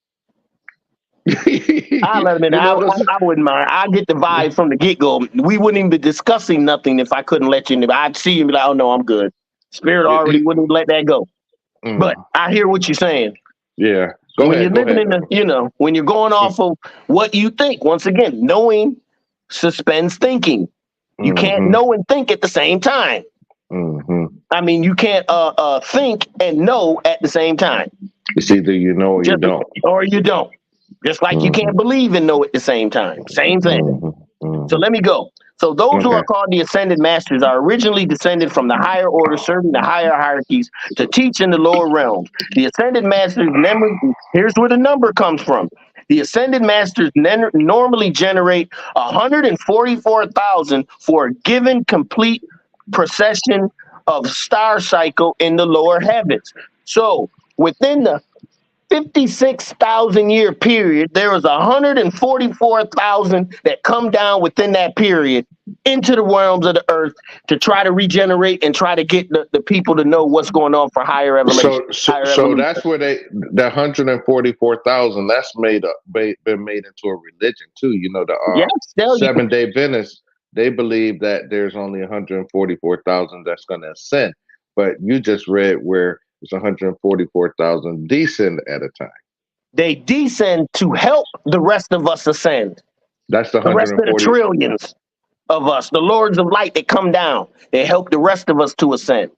I let him in. You know what I'm saying? I wouldn't mind. I get the vibe from the get go. We wouldn't even be discussing nothing if I couldn't let you in. I'd see you and be like, oh no, I'm good. Spirit already wouldn't let that go. But Mm, I hear what you're saying. yeah. When you're Go living ahead in the, though. when you're going off of what you think, once again, knowing suspends thinking. You can't Mm-hmm, know and think at the same time. mm-hmm. I mean, you can't think and know at the same time. It's either you know or you Just don't. or you don't. Just like you Mm-hmm, can't believe and know at the same time. Same thing. mm-hmm, So mm-hmm. let me go. So those who are Okay. called the ascended masters are originally descended from the higher order, serving the higher hierarchies to teach in the lower realms. The ascended masters, here's where the number comes from. The ascended masters normally generate 144,000 for a given complete procession of star cycle in the lower heavens. So within the 56,000 year period, there was 144,000 that come down within that period into the realms of the earth to try to regenerate and try to get the people to know what's going on for higher evolution, higher So evolution. that's where the 144,000 that's been made into a religion too. You know the Yes, tell you. 7 day Adventists, they believe that there's only 144,000 that's going to ascend, but you just read where it's 144,000 descend at a time. They descend to help the rest of us ascend. That's the The rest of the 140. trillions of us, the lords of light that come down, they help the rest of us to ascend.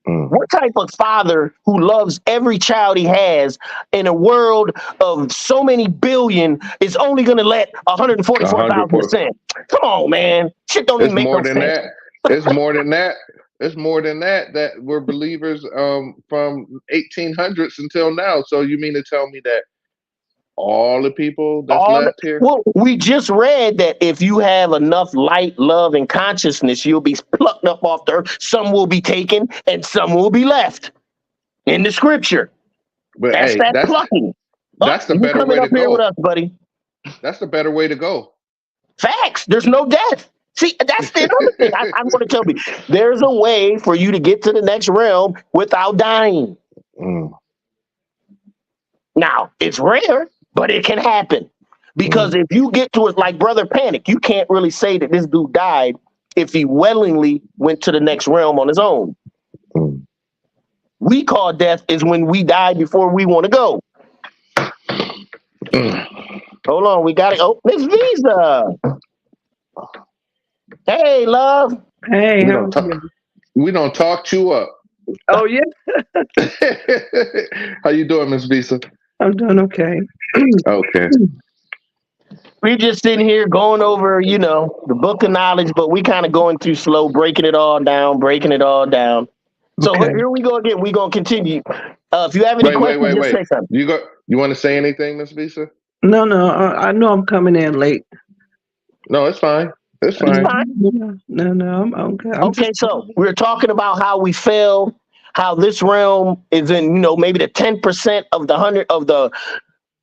Mm, What type of father who loves every child he has in a world of so many billion is only going to let 144,000 104. ascend? Come on, man. Shit don't even It's make more no than sense. that. It's more than that. It's more than that that we're believers from 1800s until now. So you mean to tell me that all the people that's All the, left here? well, we just read that if you have enough light, love, and consciousness, you'll be plucked up off the earth. Some will be taken and some will be left in the scripture. But That's hey, that plucking. that's the You better coming way up to here with go. us, buddy. That's the better way to go. Facts. There's no death. See, that's the other thing I'm going to tell you. There's a way for you to get to the next realm without dying. Mm, Now, it's rare, but it can happen. Because if you get to it like Brother Panic, you can't really say that this dude died if he willingly went to the next realm on his own. mm. We call death is when we die before we want to go. Hold on, we got it. Oh, Miss Visa. Hey, love. Hey, We how don't are talk. you? We don't talk you up. Oh yeah, How you doing, Miss Visa? I'm doing okay. Okay. We just sitting here going over, the book of knowledge, but we kind of going through slow, breaking it all down, breaking it all down. So Okay. here we go again. We're going to continue. If you have any questions, just say something. You want to say anything, Miss Visa? No, I know I'm coming in late. No, it's fine. It's It's fine. fine. No, I'm okay. Okay, so we're talking about how we fell, how this realm is in, maybe the 10% of the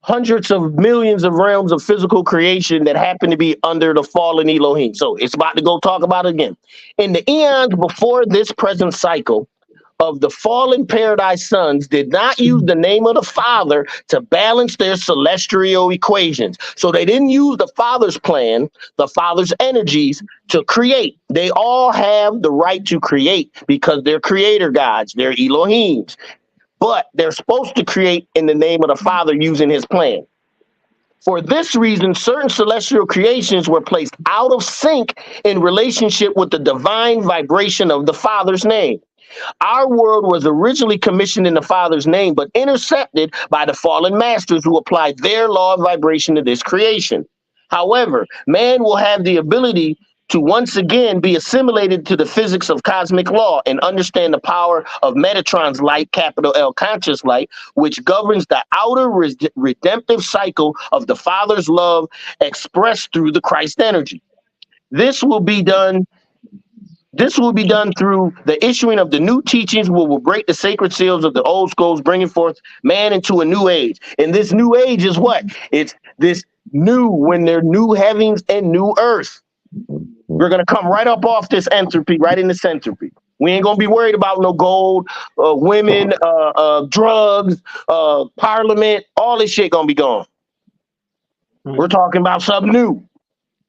hundreds of millions of realms of physical creation that happen to be under the fallen Elohim. So it's about to go talk about it again. In the eons before this present cycle of the fallen paradise sons did not use the name of the Father to balance their celestial equations. So they didn't use the Father's plan, the Father's energies to create. They all have the right to create because they're creator gods, they're Elohims. But they're supposed to create in the name of the Father using his plan. For this reason, certain celestial creations were placed out of sync in relationship with the divine vibration of the Father's name. Our world was originally commissioned in the Father's name, but intercepted by the fallen masters who applied their law of vibration to this creation. However, man will have the ability to once again be assimilated to the physics of cosmic law and understand the power of Metatron's light, capital L conscious light, which governs the outer redemptive cycle of the Father's love expressed through the Christ energy. This will be done through the issuing of the new teachings, which will break the sacred seals of the old schools, bringing forth man into a new age. And this new age is what? It's this new, when they're new heavens and new earth. We're going to come right up off this entropy, right in this entropy. We ain't going to be worried about no gold, women, drugs, parliament. All this shit going to be gone. We're talking about something new.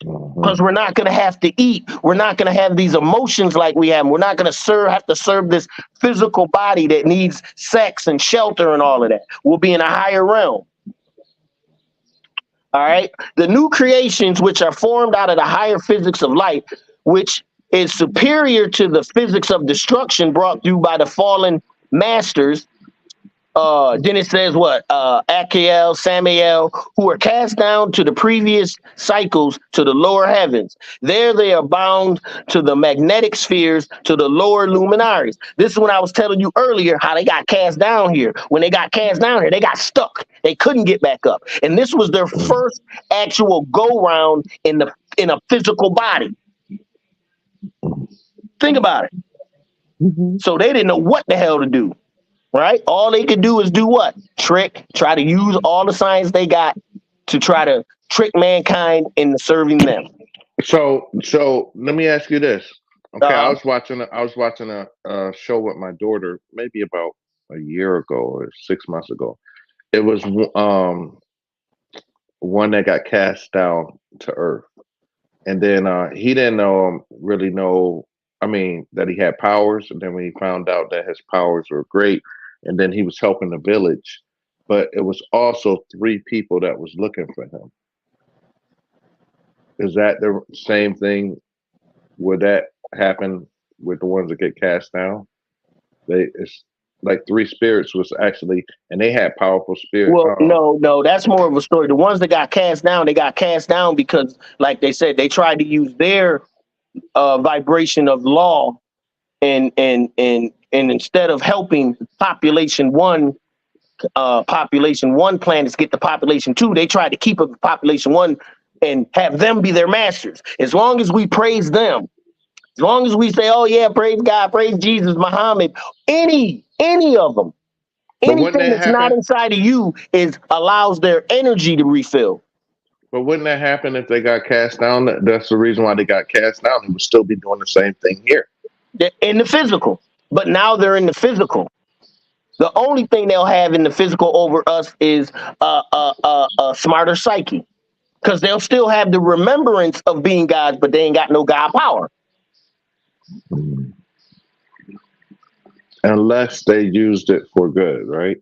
Because we're not going to have to eat. We're not going to have these emotions like we have. We're not going to have to serve this physical body that needs sex and shelter and all of that. We'll be in a higher realm. All right. The new creations, which are formed out of the higher physics of light, which is superior to the physics of destruction brought through by the fallen masters. Then it says what? Achael, Samael, who are cast down to the previous cycles to the lower heavens. There they are bound to the magnetic spheres, to the lower luminaries. This is when I was telling you earlier how they got cast down here. When they got cast down here, they got stuck. They couldn't get back up. And this was their first actual go round in a physical body. Think about it. So they didn't know what the hell to do. Right? All they could do is do what? Try to use all the science they got to try to trick mankind into serving them. So let me ask you this. Okay, I was watching a show with my daughter maybe about a year ago or 6 months ago. It was one that got cast down to earth. And then he didn't really know, I mean, that he had powers. And then when he found out that his powers were great, and then he was helping the village, but it was also 3 people that was looking for him. Is that the same thing? Would that happen with the ones that get cast down? It's like 3 spirits was actually, and they had powerful spirits. Well, no, that's more of a story. The ones that got cast down, they got cast down because, like they said, they tried to use their vibration of law, and instead of helping population 1 population 1 planets get to population 2. They tried to keep up population 1 and have them be their masters. As long as we praise them, as long as we say, oh yeah, praise God, praise Jesus, Muhammad, any of them, But wouldn't anything that that's not happen? inside of you allows their energy to refill. But wouldn't that happen if they got cast down? That's the reason why they got cast down. They would still be doing the same thing here. They're in the physical, but now they're in the physical. The only thing they'll have in the physical over us is a smarter psyche, because they'll still have the remembrance of being gods, but they ain't got no God power. Unless they used it for good, right?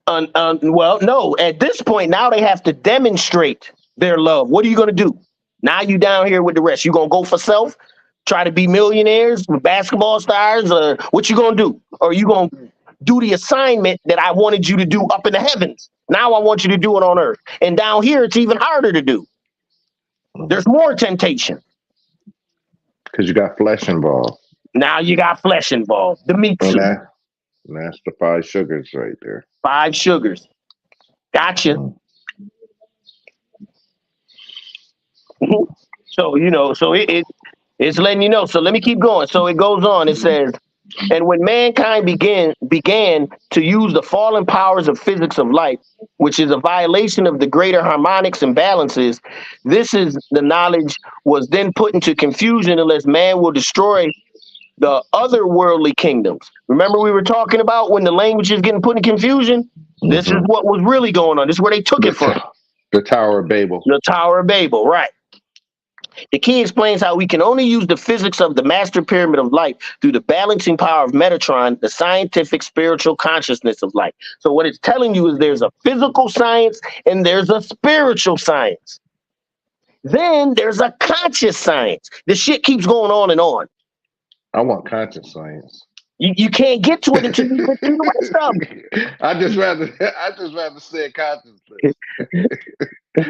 Well, no. At this point, now they have to demonstrate their love. What are you going to do? Now you down here with the rest. You going to go for self? Try to be millionaires with basketball stars? Or what you going to do? Or you going to do the assignment that I wanted you to do up in the heavens? Now I want you to do it on earth. And down here, it's even harder to do. There's more temptation. Because you got flesh involved. Now you got flesh involved. The meat suit. And that's the 5 sugars right there. 5 sugars. Gotcha. So, so it's letting you know. So let me keep going. So it goes on. It says, and when mankind began to use the fallen powers of physics of light, which is a violation of the greater harmonics and balances, this is the knowledge was then put into confusion unless man will destroy the other worldly kingdoms. Remember we were talking about when the language is getting put in confusion? This is what was really going on. This is where they took it from. The Tower of Babel. The Tower of Babel, right. The key explains how we can only use the physics of the master pyramid of light through the balancing power of Metatron, the scientific spiritual consciousness of light. So what it's telling you is there's a physical science and there's a spiritual science. Then there's a conscious science. The shit keeps going on and on. I want conscious science. You can't get to it until you get through the rest of it. I just rather say consciousness.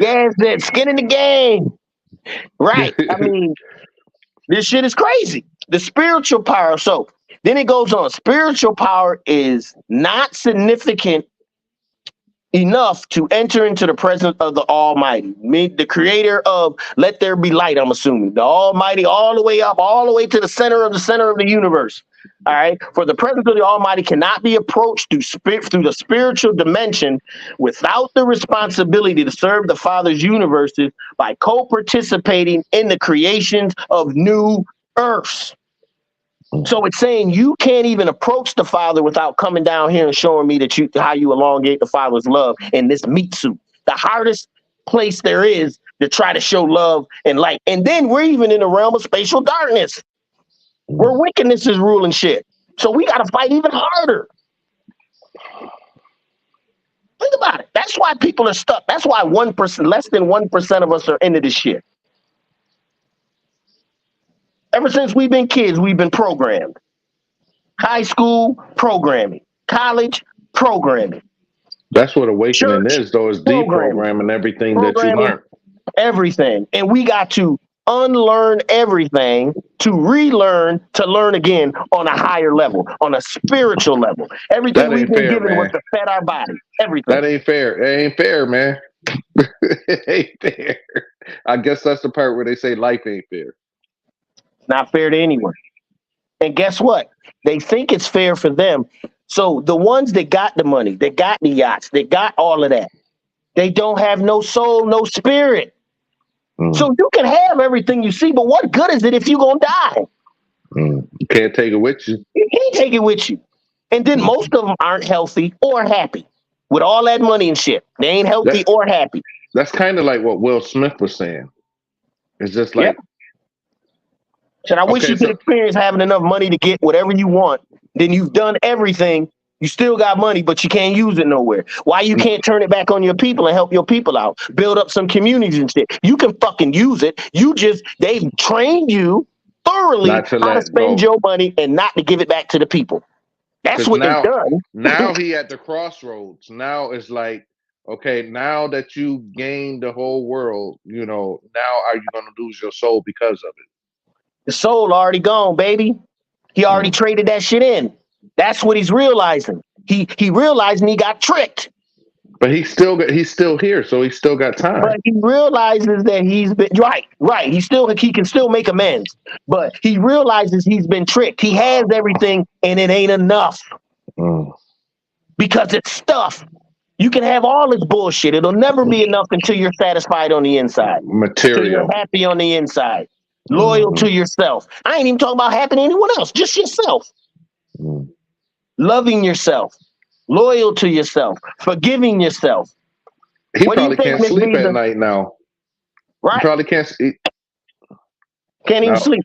Yes, that skin in the game. Right. I mean, this shit is crazy. The spiritual power. So then it goes on. Spiritual power is not significant enough to enter into the presence of the Almighty. The creator of let there be light, I'm assuming. The Almighty, all the way up, all the way to the center of the universe. All right. For the presence of the Almighty cannot be approached through the spiritual dimension without the responsibility to serve the Father's universes by co-participating in the creations of new earths. So it's saying you can't even approach the Father without coming down here and showing me that how you elongate the Father's love in this meat suit. The hardest place there is to try to show love and light. And then we're even in the realm of spatial darkness, where wickedness is ruling shit. So we got to fight even harder. Think about it. That's why people are stuck. That's why 1%, less than 1% of us are into this shit. Ever since we've been kids, we've been programmed. High school, programming. College, programming. That's what awakening Church, is, though, is deprogramming everything that you learned. Everything. And we got to unlearn everything to relearn, to learn again on a higher level, on a spiritual level. Everything we've been given was to fed our body. Everything. That ain't fair. It ain't fair, man. It ain't fair. I guess that's the part where they say life ain't fair. Not fair to anyone. And guess what? They think it's fair for them. So the ones that got the money, that got the yachts, that got all of that, they don't have no soul, no spirit. So you can have everything you see, but what good is it if you're going to die? You can't take it with you. You can't take it with you. And then most of them aren't healthy or happy with all that money and shit. They ain't healthy or happy. That's kind of like what Will Smith was saying. It's just like... Said, I wish you could experience having enough money to get whatever you want. Then you've done everything. You still got money, but you can't use it nowhere. Why you can't turn it back on your people and help your people out? Build up some communities and shit. You can fucking use it. They've trained you thoroughly how to spend your money and not to give it back to the people. That's what they've done. Now he at the crossroads. Now it's like, okay, now that you gained the whole world, now are you going to lose your soul because of it? The soul already gone, baby. He already traded that shit in. That's what he's realizing. He realized and he got tricked. But he's still here, so he's still got time. But he realizes that he's been right. He can still make amends. But he realizes he's been tricked. He has everything and it ain't enough. Because it's stuff. You can have all this bullshit. It'll never be enough until you're satisfied on the inside. Material. Until you're happy on the inside. Loyal to yourself. I ain't even talking about happy to anyone else. Just yourself. Loving yourself. Loyal to yourself. Forgiving yourself. He probably can't sleep at night now. Right. He probably can't sleep. Can't even sleep.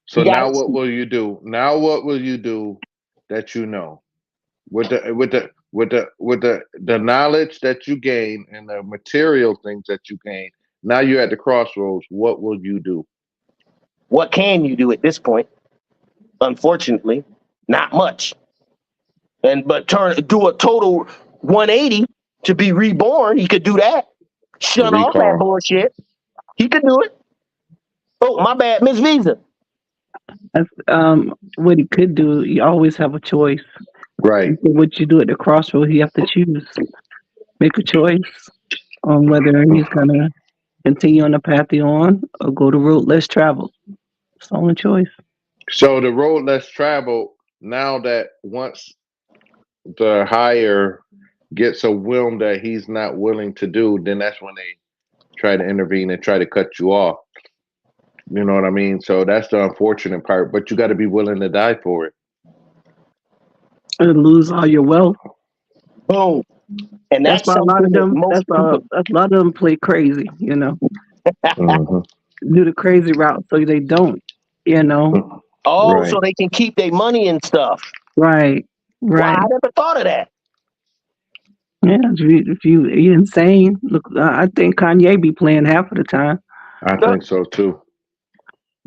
So now what will you do? Now what will you do that you know? With the knowledge that you gain and the material things that you gain, now you're at the crossroads. What will you do? What can you do at this point? Unfortunately, not much. But do a total 180 to be reborn. He could do that. Shut off that bullshit. He could do it. Oh, my bad, Miss Visa. That's what he could do. You always have a choice. Right. What you do at the crossroads, you have to choose. Make a choice on whether he's gonna continue on the path he's on or go the road less traveled. It's the only choice. So the road less traveled, now that once the higher gets a whim that he's not willing to do, then that's when they try to intervene and try to cut you off. You know what I mean? So that's the unfortunate part, but you got to be willing to die for it. And lose all your wealth. Boom. And that's why a lot of them. A lot of them play crazy. You know, do the crazy route so they don't. You know. Oh, right. So they can keep their money and stuff. Right. Right. Wow, I never thought of that. Yeah, if you're insane, look, I think Kanye be playing half of the time. I think so too.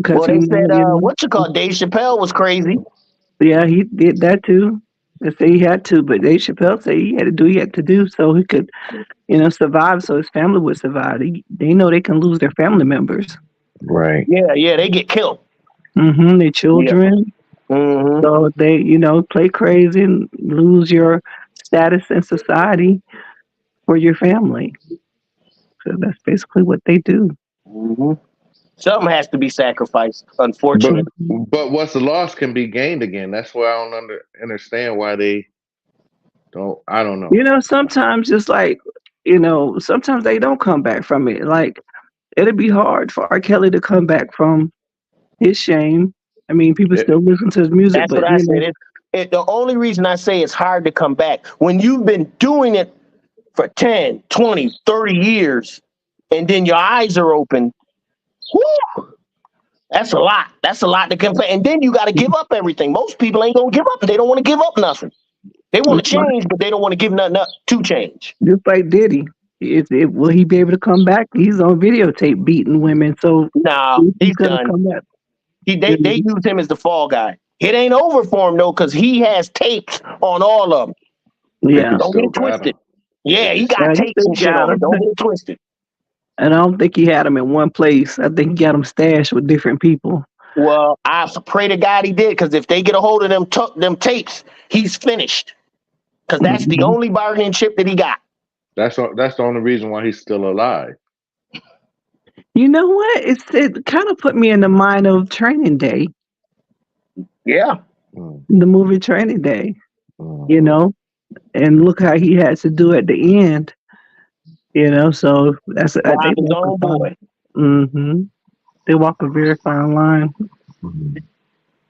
Well, they said, Dave Chappelle was crazy. Yeah, he did that too. They say he had to, but Dave Chappelle said he had to do so he could, survive, so his family would survive. They know they can lose their family members. Right. Yeah, they get killed. Mm-hmm. Their children. Yeah. Mm-hmm. So they, play crazy and lose your status in society for your family. So that's basically what they do. Mm-hmm. Something has to be sacrificed, unfortunately. But what's the loss can be gained again. That's why I don't understand why they don't. I don't know. Sometimes it's like, sometimes they don't come back from it. Like, it'd be hard for R. Kelly to come back from his shame. I mean, people still listen to his music. That's what I said. The only reason I say it's hard to come back, when you've been doing it for 10, 20, 30 years, and then your eyes are open, whoo, that's a lot. That's a lot to come back. And then you got to give up everything. Most people ain't going to give up. They don't want to give up nothing. They want to change, but they don't want to give nothing up to change. Just like Diddy. Will he be able to come back? He's on videotape beating women. So he's done. Come back. They use him as the fall guy. It ain't over for him though, because he has tapes on all of them. Yeah, don't get it twisted. Yeah, he got tapes and shit on him. Don't get it twisted. And I don't think he had them in one place. I think he got them stashed with different people. Well, I pray to God he did, because if they get a hold of them tapes, he's finished. Because that's the only bargaining chip that he got. That's the only reason why he's still alive. You know what? It kind of put me in the mind of Training Day. Yeah. The movie Training Day. And look how he had to do at the end. So that's his own boy. Mm-hmm. They walk a very fine line.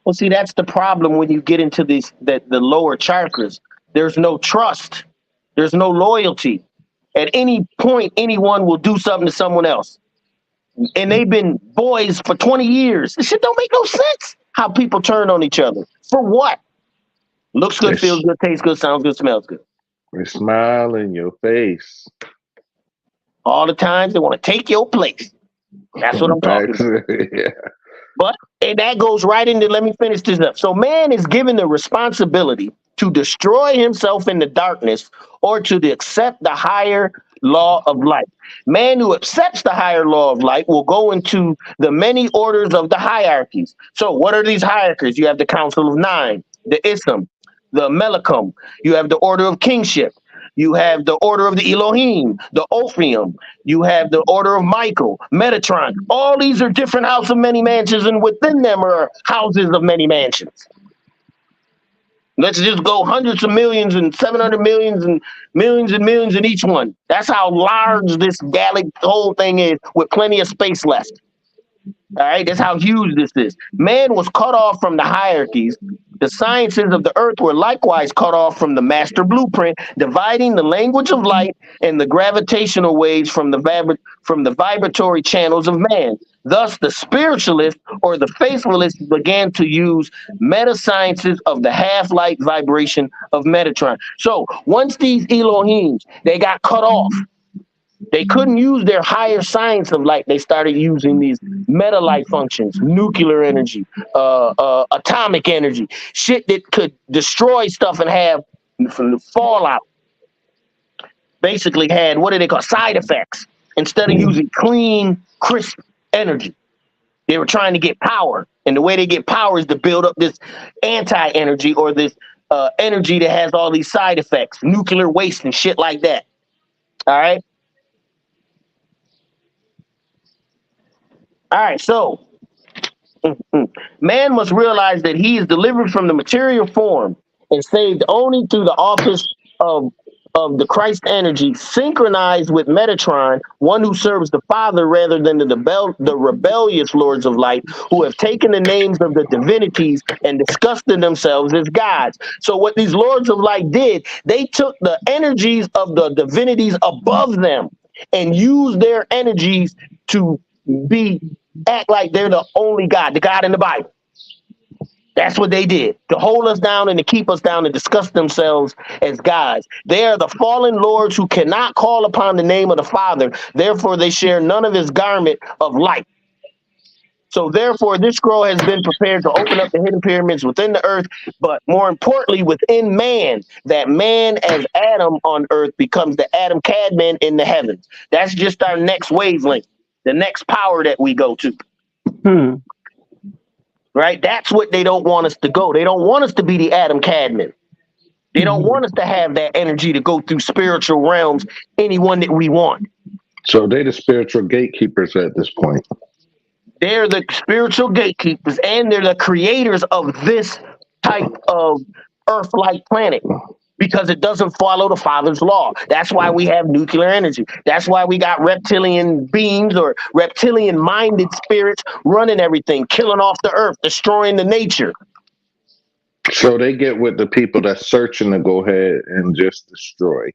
Well, see, that's the problem when you get into the lower chakras. There's no trust. There's no loyalty. At any point, anyone will do something to someone else. And they've been boys for 20 years. This shit don't make no sense. How people turn on each other. For what? Looks good, feels good, tastes good, sounds good, smells good. They smile in your face. All the times they want to take your place. That's what I'm talking about. Yeah. But and that goes right into, let me finish this up. So man is given the responsibility to destroy himself in the darkness or to accept the higher law of light. Man who accepts the higher law of light will go into the many orders of the hierarchies. So what are these hierarchies? You have the Council of Nine, the Ism, the Melachim. You have the order of kingship. You have the order of the Elohim, the Ophium. You have the order of Michael, Metatron. All these are different houses of many mansions, and within them are houses of many mansions. Let's just go hundreds of millions and 700 millions and millions in each one. That's how large this whole thing is, with plenty of space left. All right, that's how huge this is. Man was cut off from the hierarchies. The sciences of the earth were likewise cut off from the master blueprint, dividing the language of light and the gravitational waves from the vibratory channels of man. Thus, the spiritualists or the faithfulists began to use meta sciences of the half-light vibration of Metatron. So once these Elohims, they got cut off, they couldn't use their higher science of light. They started using these meta light functions, nuclear energy, atomic energy, shit that could destroy stuff and have fallout. Basically had, what do they call, side effects, instead of using clean, crisp energy. They were trying to get power. And the way they get power is to build up this anti-energy, or this energy that has all these side effects, nuclear waste and shit like that. All right. All right, so man must realize that he is delivered from the material form and saved only through the office of the Christ energy, synchronized with Metatron, one who serves the Father rather than the rebellious lords of light, who have taken the names of the divinities and disgusted themselves as gods. So what these lords of light did, they took the energies of the divinities above them and used their energies to act like they're the only God, the God in the Bible. That's what they did, to hold us down and to keep us down and discuss themselves as gods. They are the fallen lords who cannot call upon the name of the Father. Therefore, they share none of his garment of light. So therefore, this scroll has been prepared to open up the hidden pyramids within the earth, but more importantly, within man, that man as Adam on earth becomes the Adam Cadman in the heavens. That's just our next wavelength, the next power that we go to. Right? That's what they don't want us to go. They don't want us to be the Adam Cadman. They don't want us to have that energy to go through spiritual realms, anyone that we want. So they're the spiritual gatekeepers at this point. They're the spiritual gatekeepers, and they're the creators of this type of Earth-like planet, because it doesn't follow the Father's law. That's why we have nuclear energy. That's why we got reptilian beings or reptilian-minded spirits running everything, killing off the earth, destroying the nature. So they get with the people that's searching to go ahead and just destroy,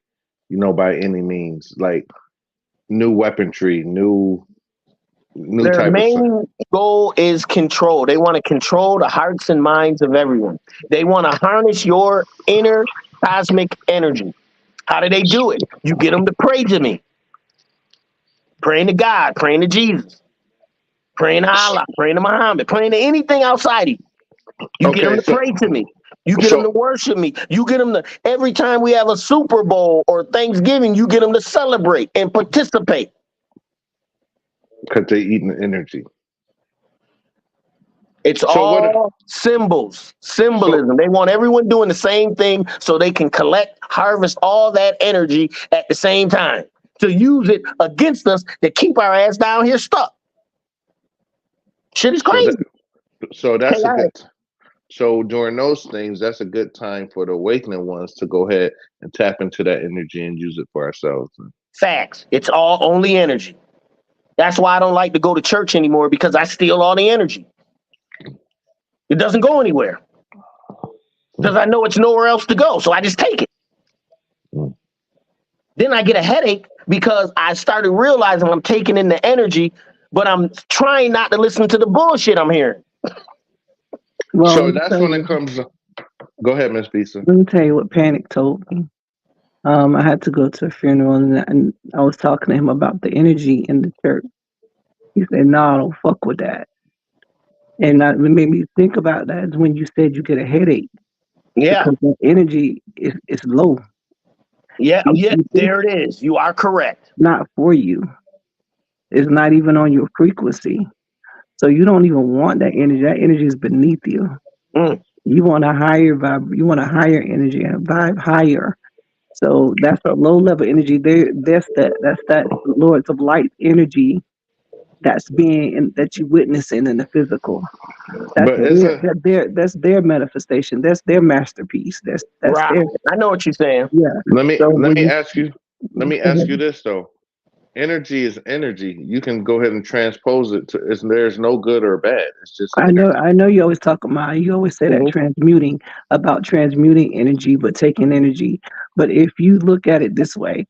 by any means, like new weaponry, new Their type main goal is control. They want to control the hearts and minds of everyone. They want to harness your inner cosmic energy. How do they do it? You get them to pray to me. Praying to God, praying to Jesus, praying to Allah, praying to Muhammad, praying to anything outside of you. You get them to pray to me. You get them to worship me. You get them to, every time we have a Super Bowl or Thanksgiving, you get them to celebrate and participate. Because they eating the energy. It's all symbolism. They want everyone doing the same thing so they can harvest all that energy at the same time, to use it against us to keep our ass down here stuck. Shit is crazy. So that's a good. So during those things, that's a good time for the awakening ones to go ahead and tap into that energy and use it for ourselves. Facts. It's all only energy. That's why I don't like to go to church anymore, because I steal all the energy. It doesn't go anywhere because I know it's nowhere else to go. So I just take it. Then I get a headache because I started realizing I'm taking in the energy, but I'm trying not to listen to the bullshit I'm hearing. Well, so that's when it comes. Go ahead, Miss Bisa. Let me tell you what Panic told me. I had to go to a funeral, and I was talking to him about the energy in the church. He said, "No, I don't fuck with that." And it made me think about that is when you said you get a headache. Yeah. Because the energy is low. Yeah, there it is. You are correct. Not for you. It's not even on your frequency. So you don't even want that energy. That energy is beneath you. You want a higher vibe. You want a higher energy and vibe higher. So that's a low level energy. There, that's that Lords of Light energy that's being that you witnessing in the physical. That's But isn't their manifestation. That's their masterpiece. That's Right. their I know what you're saying. yeah. let me So let when me you ask you let me ask you this though. Energy is energy. You can go ahead and transpose it to there's no good or bad. It's just energy. I know you always talk about you always say that Mhm. transmuting about transmuting energy, but taking energy. But if you look at it this way,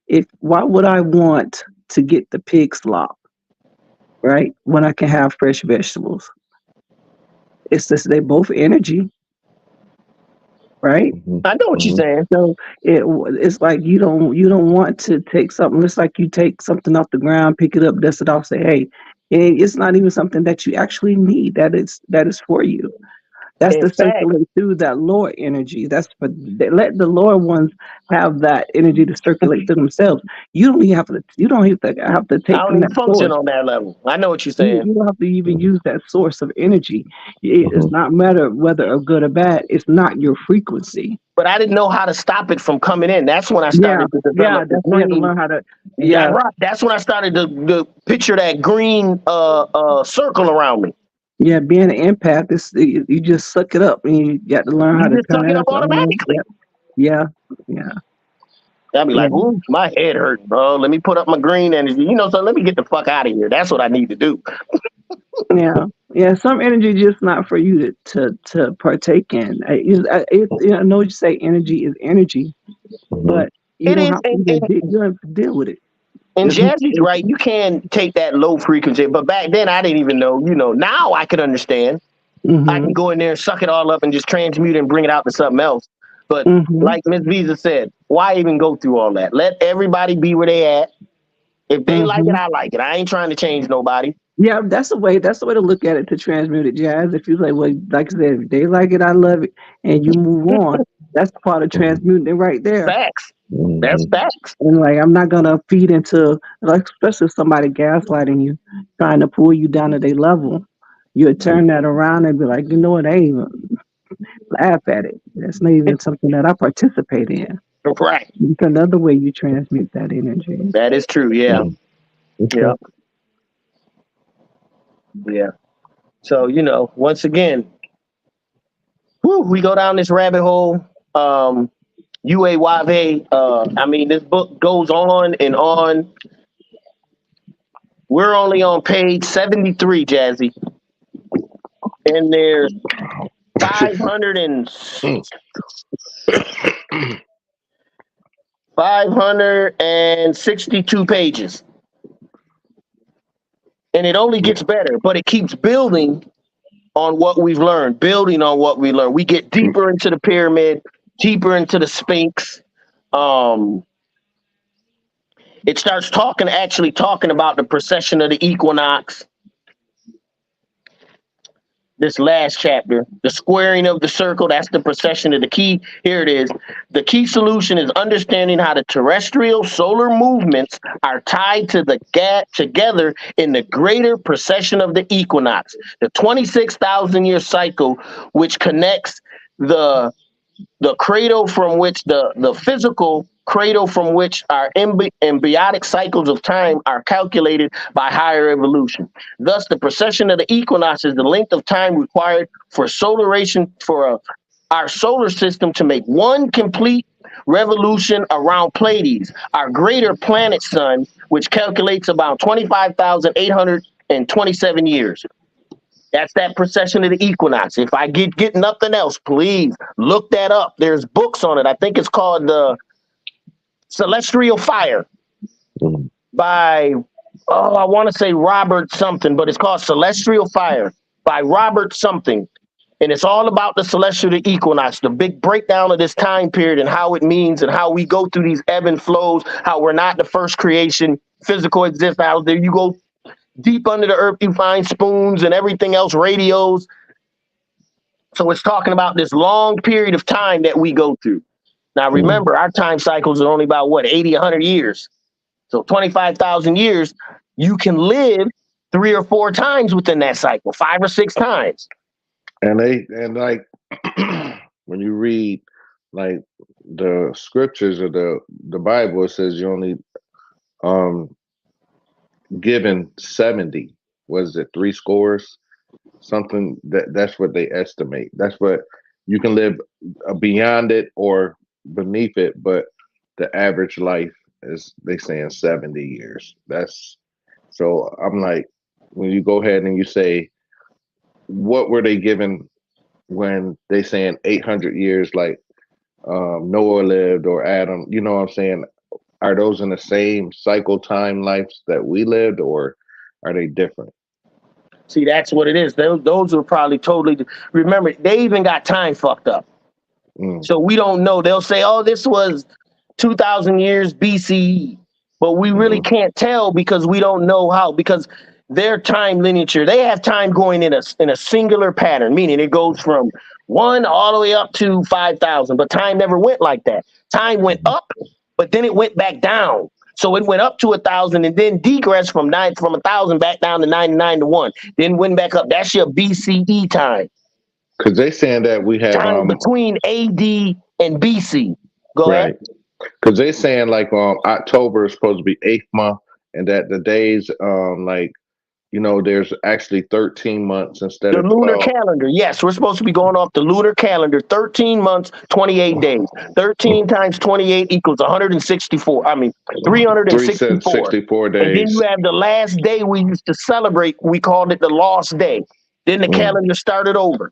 if why would I want to get the pig slop, right? When I can have fresh vegetables. It's just they both energy, right? Hmm. I know what you're Hmm. saying. So it's like you don't want to take something. It's like you take something off the ground, pick it up, dust it off, say, hey, it's not even something that you actually need. That is for you. That's In to fact, circulate through that lower energy. That's for let the lower ones have that energy to circulate through themselves. You don't have to I take don't from even that function source. on that level. I know what you're You, saying. you don't have to even use that source of energy. Hmm. It's not matter whether or good or bad. It's not your frequency. But I didn't know how to stop it from coming in. That's when I Yeah, started to yeah. develop the That's why you have to green. learn how to. That Yeah, right. That's when I started to picture that green circle around me. yeah. Being an empath, you just suck it up, and you got to learn how You to just suck turn it it up up. automatically. Yeah, yeah, I'd be yeah. like, ooh, my head hurt, bro. Let me put up my green energy. So let me get the fuck out of here. That's what I need to do. Yeah, yeah. Some energy just not for you to partake in. I know you say energy is energy, Hmm. but you It don't is, have to even you don't have to deal with it. and Just Jazzy's right. You can take that low frequency, but back then I didn't even know. Now I can understand. I can mm-hmm, go in there, suck it all up, and just transmute and bring it out to something else. But mm-hmm, like Miss Visa said, why even go through all that? Let everybody be where they at. If they like it, mm-hmm. I like it. I ain't trying to change nobody. Yeah, that's the way. That's the way to look at it to transmute it, Jazz. If you say, well, like I said, if they like it, I love it, and you move on. That's part of transmuting it right there. Facts. That's Hmm. facts. And like, I'm not gonna feed into, like, especially if somebody gaslighting you, trying to pull you down to their level. You would turn that around and be like, you know what? I ain't even laugh at it. That's not even something that I participate in. Right. It's another way you transmute that energy. That is true. Yeah. Okay. Yeah. Yeah. So, once again, we go down this rabbit hole. UAYV. I mean, this book goes on and on. We're only on page 73, Jazzy. And there's 500 and Mm. 562 pages. And it only gets better, but it keeps building on what we've learned, building on what we learned. We get deeper into the pyramid, deeper into the Sphinx. Um, it starts actually talking about the precession of the equinox. This last chapter, the squaring of the circle, that's the precession of the key. Here it is. The key solution is understanding how the terrestrial solar movements are tied to the gap together in the greater precession of the equinox, the 26,000-year cycle, which connects the cradle from which the physical cradle from which our embiotic cycles of time are calculated by higher evolution. Thus, the precession of the equinox is the length of time required for solaration for our solar system to make one complete revolution around Pleiades, our greater planet sun, which calculates about 25,827 years. That's that precession of the equinox. If I get nothing else, please look that up. There's books on it. I think it's called the Celestial Fire Mm. by I want to say Robert something, but it's called Celestial Fire by Robert something. And it's all about the celestial equinox, the big breakdown of this time period and how it means and how we go through these ebb and flows, how we're not the first creation, physical exists out there. You go deep under the earth, you find spoons and everything else, radios. So it's talking about this long period of time that we go through. Now, Mm. remember, our time cycles are only about 80, 100 years. So 25,000 years, you can live 3 or 4 times within that cycle, 5 or 6 times. And like when you read like the scriptures of the Bible, it says you only um given 70. Was it three scores? Something that's what they estimate. That's what you can live beyond it or beneath it, but the average life is they saying 70 years. That's so I'm like, when you go ahead and you say what were they given when they saying 800 years like Noah lived or Adam, you know what I'm saying? Are those in the same cycle time lives that we lived, or are they different? See, that's what it is. Those were probably totally. Remember, they even got time fucked up. Mm, So we don't know. They'll say, "Oh, this was 2,000 years BCE," but we really mm, can't tell because we don't know how. Because their time lineage, they have time going in a singular pattern, meaning it goes from one all the way up to 5,000. But time never went like that. Time went mm. up, but then it went back down. So it went up to 1,000 and then degressed from 1,000 back down to 99 to one. Then went back up. That's your BCE time. Because they saying that we have Time between AD and BC. Go ahead. right. Because they saying like October is supposed to be eighth month, and that the days like there's actually 13 months instead The of lunar 12. calendar. Yes, we're supposed to be going off the lunar calendar. 13 months, 28 days. 13 times 28 equals 164. I mean, 364. 364 And then you days. have the last day we used to celebrate. We called it the lost day. Then the Mm, calendar started over.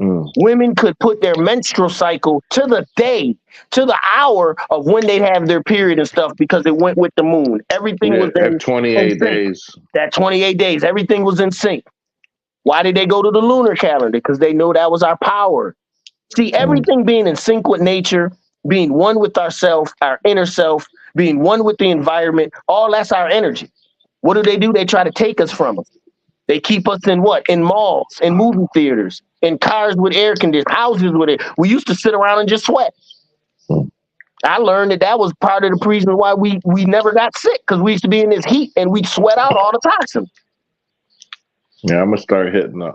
mm. Women could put their menstrual cycle to the day, to the hour of when they'd have their period and stuff because it went with the moon. Everything Yeah, was at in 28 sync. days. That 28 days, everything was in sync. Why did they go to the lunar calendar? Because they know that was our power. See, Mm, everything being in sync with nature, being one with ourself, our inner self, being one with the environment, all that's our energy. What do? They try to take us from us. They keep us in what? In malls, in movie theaters, in cars with air conditioning, houses with it. We used to sit around and just sweat. mm. I learned that that was part of the reason why we never got sick because we used to be in this heat and we'd sweat out all the toxins. Yeah, I'm gonna start hitting the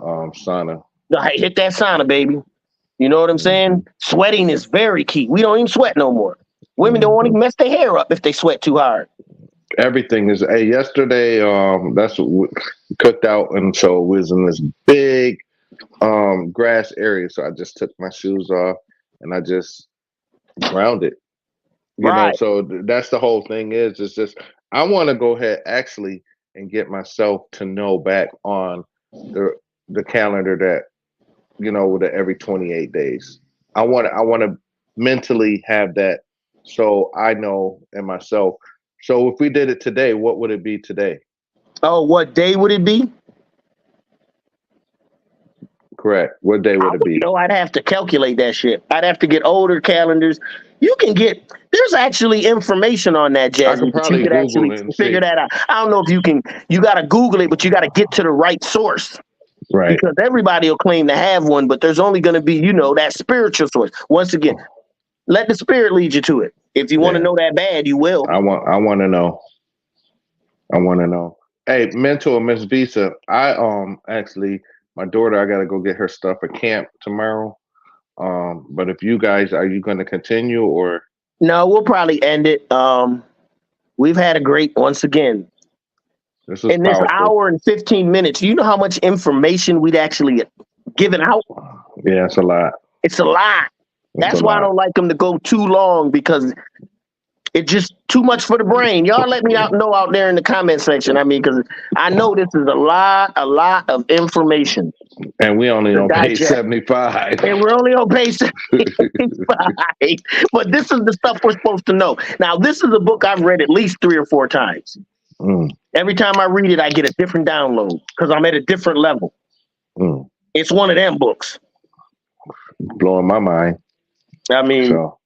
sauna. Like, hit that sauna, baby. You know what I'm saying? Sweating is very key. We don't even sweat no more. Women don't want to Mhm. mess their hair up if they sweat too hard. Everything is. Hey, yesterday, that's what we cooked out, and so we was in this big grass area. So I just took my shoes off and I just grounded. Right. So that's the whole thing. It's just I want to go ahead actually and get myself to know back on the the calendar that with the every 28 days. I want to mentally have that so I know in myself. So if we did it today, what would it be today? Oh, what day would it be? Correct. What day I would it wouldn't be? know. I'd have to calculate that shit. I'd have to get older calendars. You can get there's actually information on that, I could Jazzy, that you probably could Google actually it and figure see. that out. I don't know if you can. You got to Google it, but you got to get to the right source Right. because everybody will claim to have one, but there's only going to be that spiritual source. Once again, let the spirit lead you to it. If you want to Yeah. know that bad, you will. I want to know. I want to know. Hey, mentor Miss Visa, I actually my daughter I got to go get her stuff at camp tomorrow. But if you guys are you going to continue or No, we'll probably end it. We've had a great once again this is in this powerful? hour and 15 minutes. You know how much information we'd actually given out? Yeah, it's a lot. It's a lot. It's a That's why I lot. don't like them to go too long because it's just too much for the brain. Y'all let me know out there in the comment section. I mean, because I know this is a lot of information And we only to on page digest. 75. And we're only on page 75. But this is the stuff we're supposed to know. Now, this is a book I've read at least 3 or 4 times. Mm, Every time I read it, I get a different download because I'm at a different level. mm. It's one of them books. Blowing my mind. I mean, So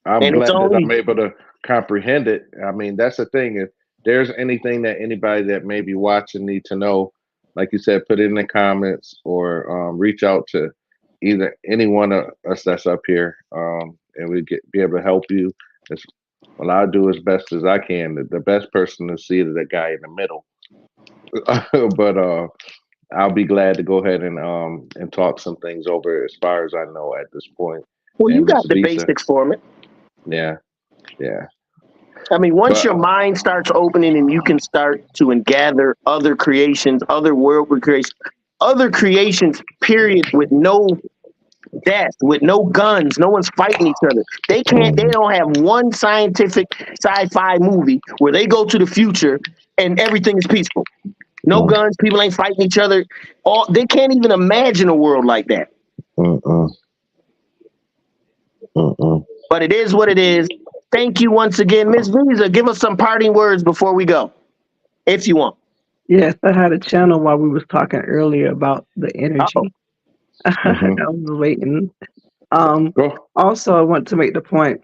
I'm and it's glad that I'm only able to comprehend it. I mean, that's the thing. If there's anything that anybody that may be watching need to know, like you said, put it in the comments or reach out to either any one of us that's up here, and we be able to help you. It's, well, I'll do as best as I can. The best person to see is the guy in the middle. But I'll be glad to go ahead and talk some things over as far as I know at this point. Well, you And Miss got the Visa, basics for it. yeah, yeah. I mean, once But your mind starts opening and you can start to gather other creations, other world creations, other creations, period, with no death, with no guns, no one's fighting each other. They can't. They don't have one scientific sci-fi movie where they go to the future and everything is peaceful. No guns, people ain't fighting each other. All they can't even imagine a world like that. mm-mm, mm-mm. But it is what it is. Thank you once again, Miss Visa. Give us some parting words before we go, if you want. Yes, I had a channel while we was talking earlier about the Oh, energy. I Mm-hmm. was waiting. Um, Go. Also, I want to make the point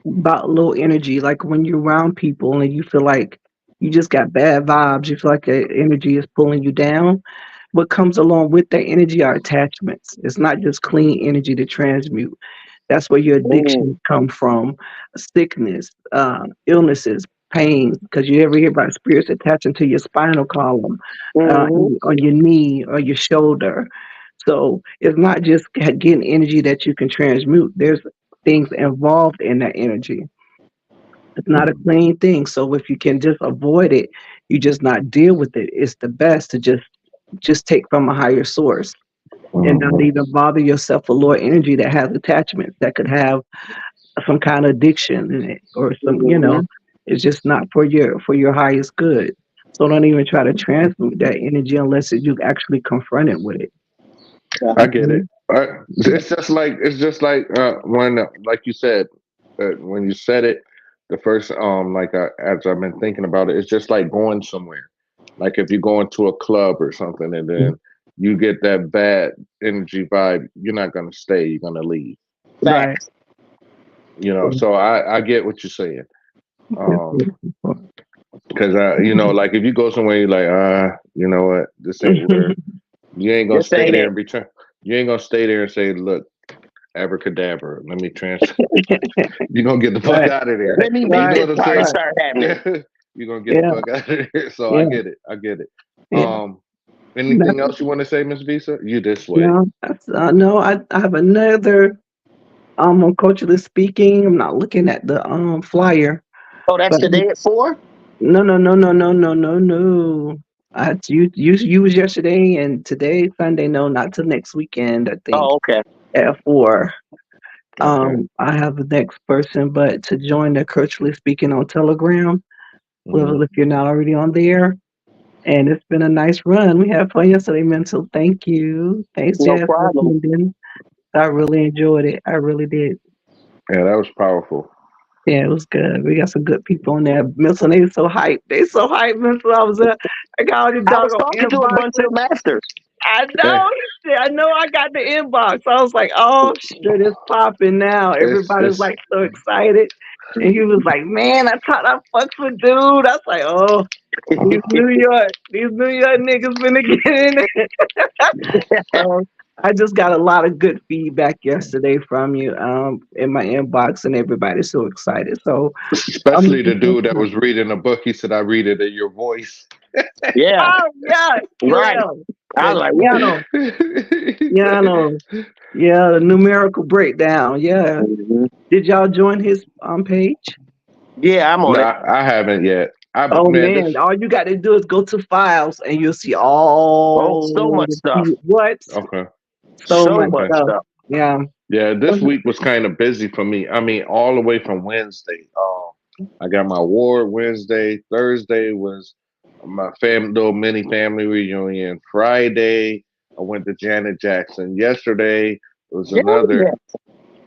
about low energy. Like when you're around people and you feel like you just got bad vibes, you feel like the energy is pulling you down. What comes along with that energy are attachments. It's not just clean energy to transmute. That's where your addictions come from, sickness, illnesses, pain. Because you ever hear about spirits attaching to your spinal column, mm-hmm. on your knee or your shoulder. So it's not just getting energy that you can transmute. There's things involved in that energy. It's not a clean thing. So if you can just avoid it, you just not deal with it. It's the best to just take from a higher source and not Mm-hmm. even bother yourself with lower energy that has attachments that could have some kind of addiction in it or some, Mm-hmm. it's just not for your highest good. So don't even try to transmute that energy unless you actually confront it with it. I get it. Mhm. It's just like when, like you said, when you said it, the first as I've been thinking about it, it's just like going somewhere. Like if you go into a club or something, and then you get that bad energy vibe, you're not gonna stay. You're gonna leave. Right. Facts. So I get what you're saying. That's Um, what it's for. because like if you go somewhere, you're like, you know what, this ain't where. You ain't gonna This stay ain't there it. and return. You ain't gonna stay there and say, "Look, abracadabra, let me trans." You're gonna get the fuck Right. out of there. Let me You make know Right. this what I'm party saying? Right. start happening. Yeah, you're gonna get the Yeah. fuck out of there. So I Yeah. get it. I get it. Yeah. Anything That's, else you want to say, Miss Visa? You this way. no, no, I have another on culturally speaking. I'm not looking at the flyer, Oh, that's but today at 4? no. You was yesterday and today Sunday. No, not till next weekend. I think Oh, okay. at 4. Okay. I have the next person, but to join the culturally speaking on Telegram. Hmm. Well, if you're not already on there, and it's been a nice run. We had fun yesterday, Mental. Thank you. Thanks, No Jazz, for problem. attending. I really enjoyed it. I really did. Yeah, that was powerful. Yeah, it was good. We got some good people in there. Milton, they so hyped. They so hyped, Milton. I got all the I was doggone talking to a bunch inboxes. of masters. I Hey, know. I know. I got the inbox. I was like, oh shit, it's popping now. Everybody's it's like so excited. And he was like, man, I thought I fucks with dude. I was like, oh, these New York niggas finna get in it. So I just got a lot of good feedback yesterday from you in my inbox, and everybody's so excited. So I'm especially the looking forward dude that to it. was reading a book. He said, "I read it in your voice." Yeah, Oh yeah, right. yeah. I The was like, piano, piano, yeah, the numerical breakdown. Yeah. mhm. Did y'all join his page? Yeah, I'm on it. Nah, I haven't yet. Oh Man, man, this all you got to do is go to files and you'll see Oh, so all much the stuff. what? okay. So So much much Okay. stuff. stuff. Yeah. Yeah, this week was kind of busy for me. I mean, all the way from Wednesday. I got my award Wednesday. Thursday was my little mini family reunion. Friday, I went to Janet Jackson. Yesterday was Yeah, yeah. another.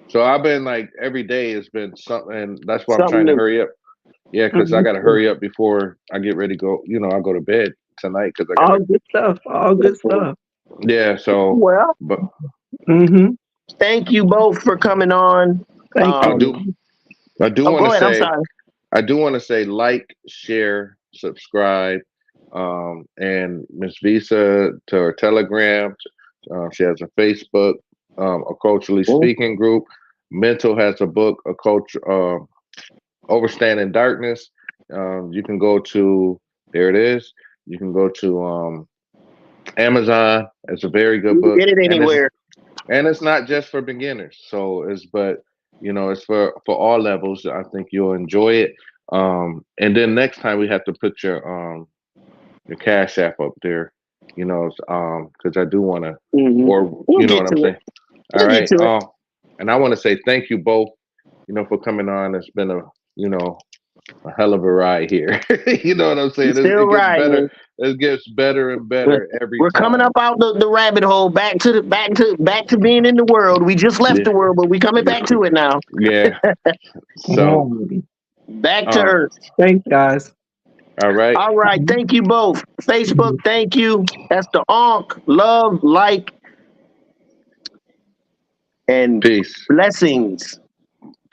So I've been like every day has been something. And that's why I'm Something trying to new. hurry up. Yeah, because I got to Mhm. hurry up before I get ready to go. I go to bed tonight because I got All to. good stuff. All good stuff. Yeah, so, Well, but Hmm. thank you both for coming on. Thank I you. do. Um, I do oh, want go to ahead. I'm say. sorry. I do want to say like, share, subscribe, and Miss Visa to her Telegram. She has a Facebook, a culturally Mhm. speaking group. Mental has a book, a culture, Overstanding Darkness. You can go to there. It is. You can go to Amazon. It's a very good You can book, get it anywhere. and it's not just for beginners. So it's for all levels. I think you'll enjoy it. And then next time we have to put your Cash App up there, because I do want to, or We'll you know get what I'm to it. saying. All We'll get right. to it. And I want to say thank you both, for coming on. It's been a hell of a ride here. You know what I'm saying? You're still It gets better. riding. It gets better and better every We're coming time. up out the rabbit hole, back to being in the world. We just left Yeah. the world, but we coming back to it now. Yeah. So, Back to Earth. Thanks, guys. all right. All right. Thank you both. Facebook, thank you. That's the Onk. Love, like, and Peace. blessings.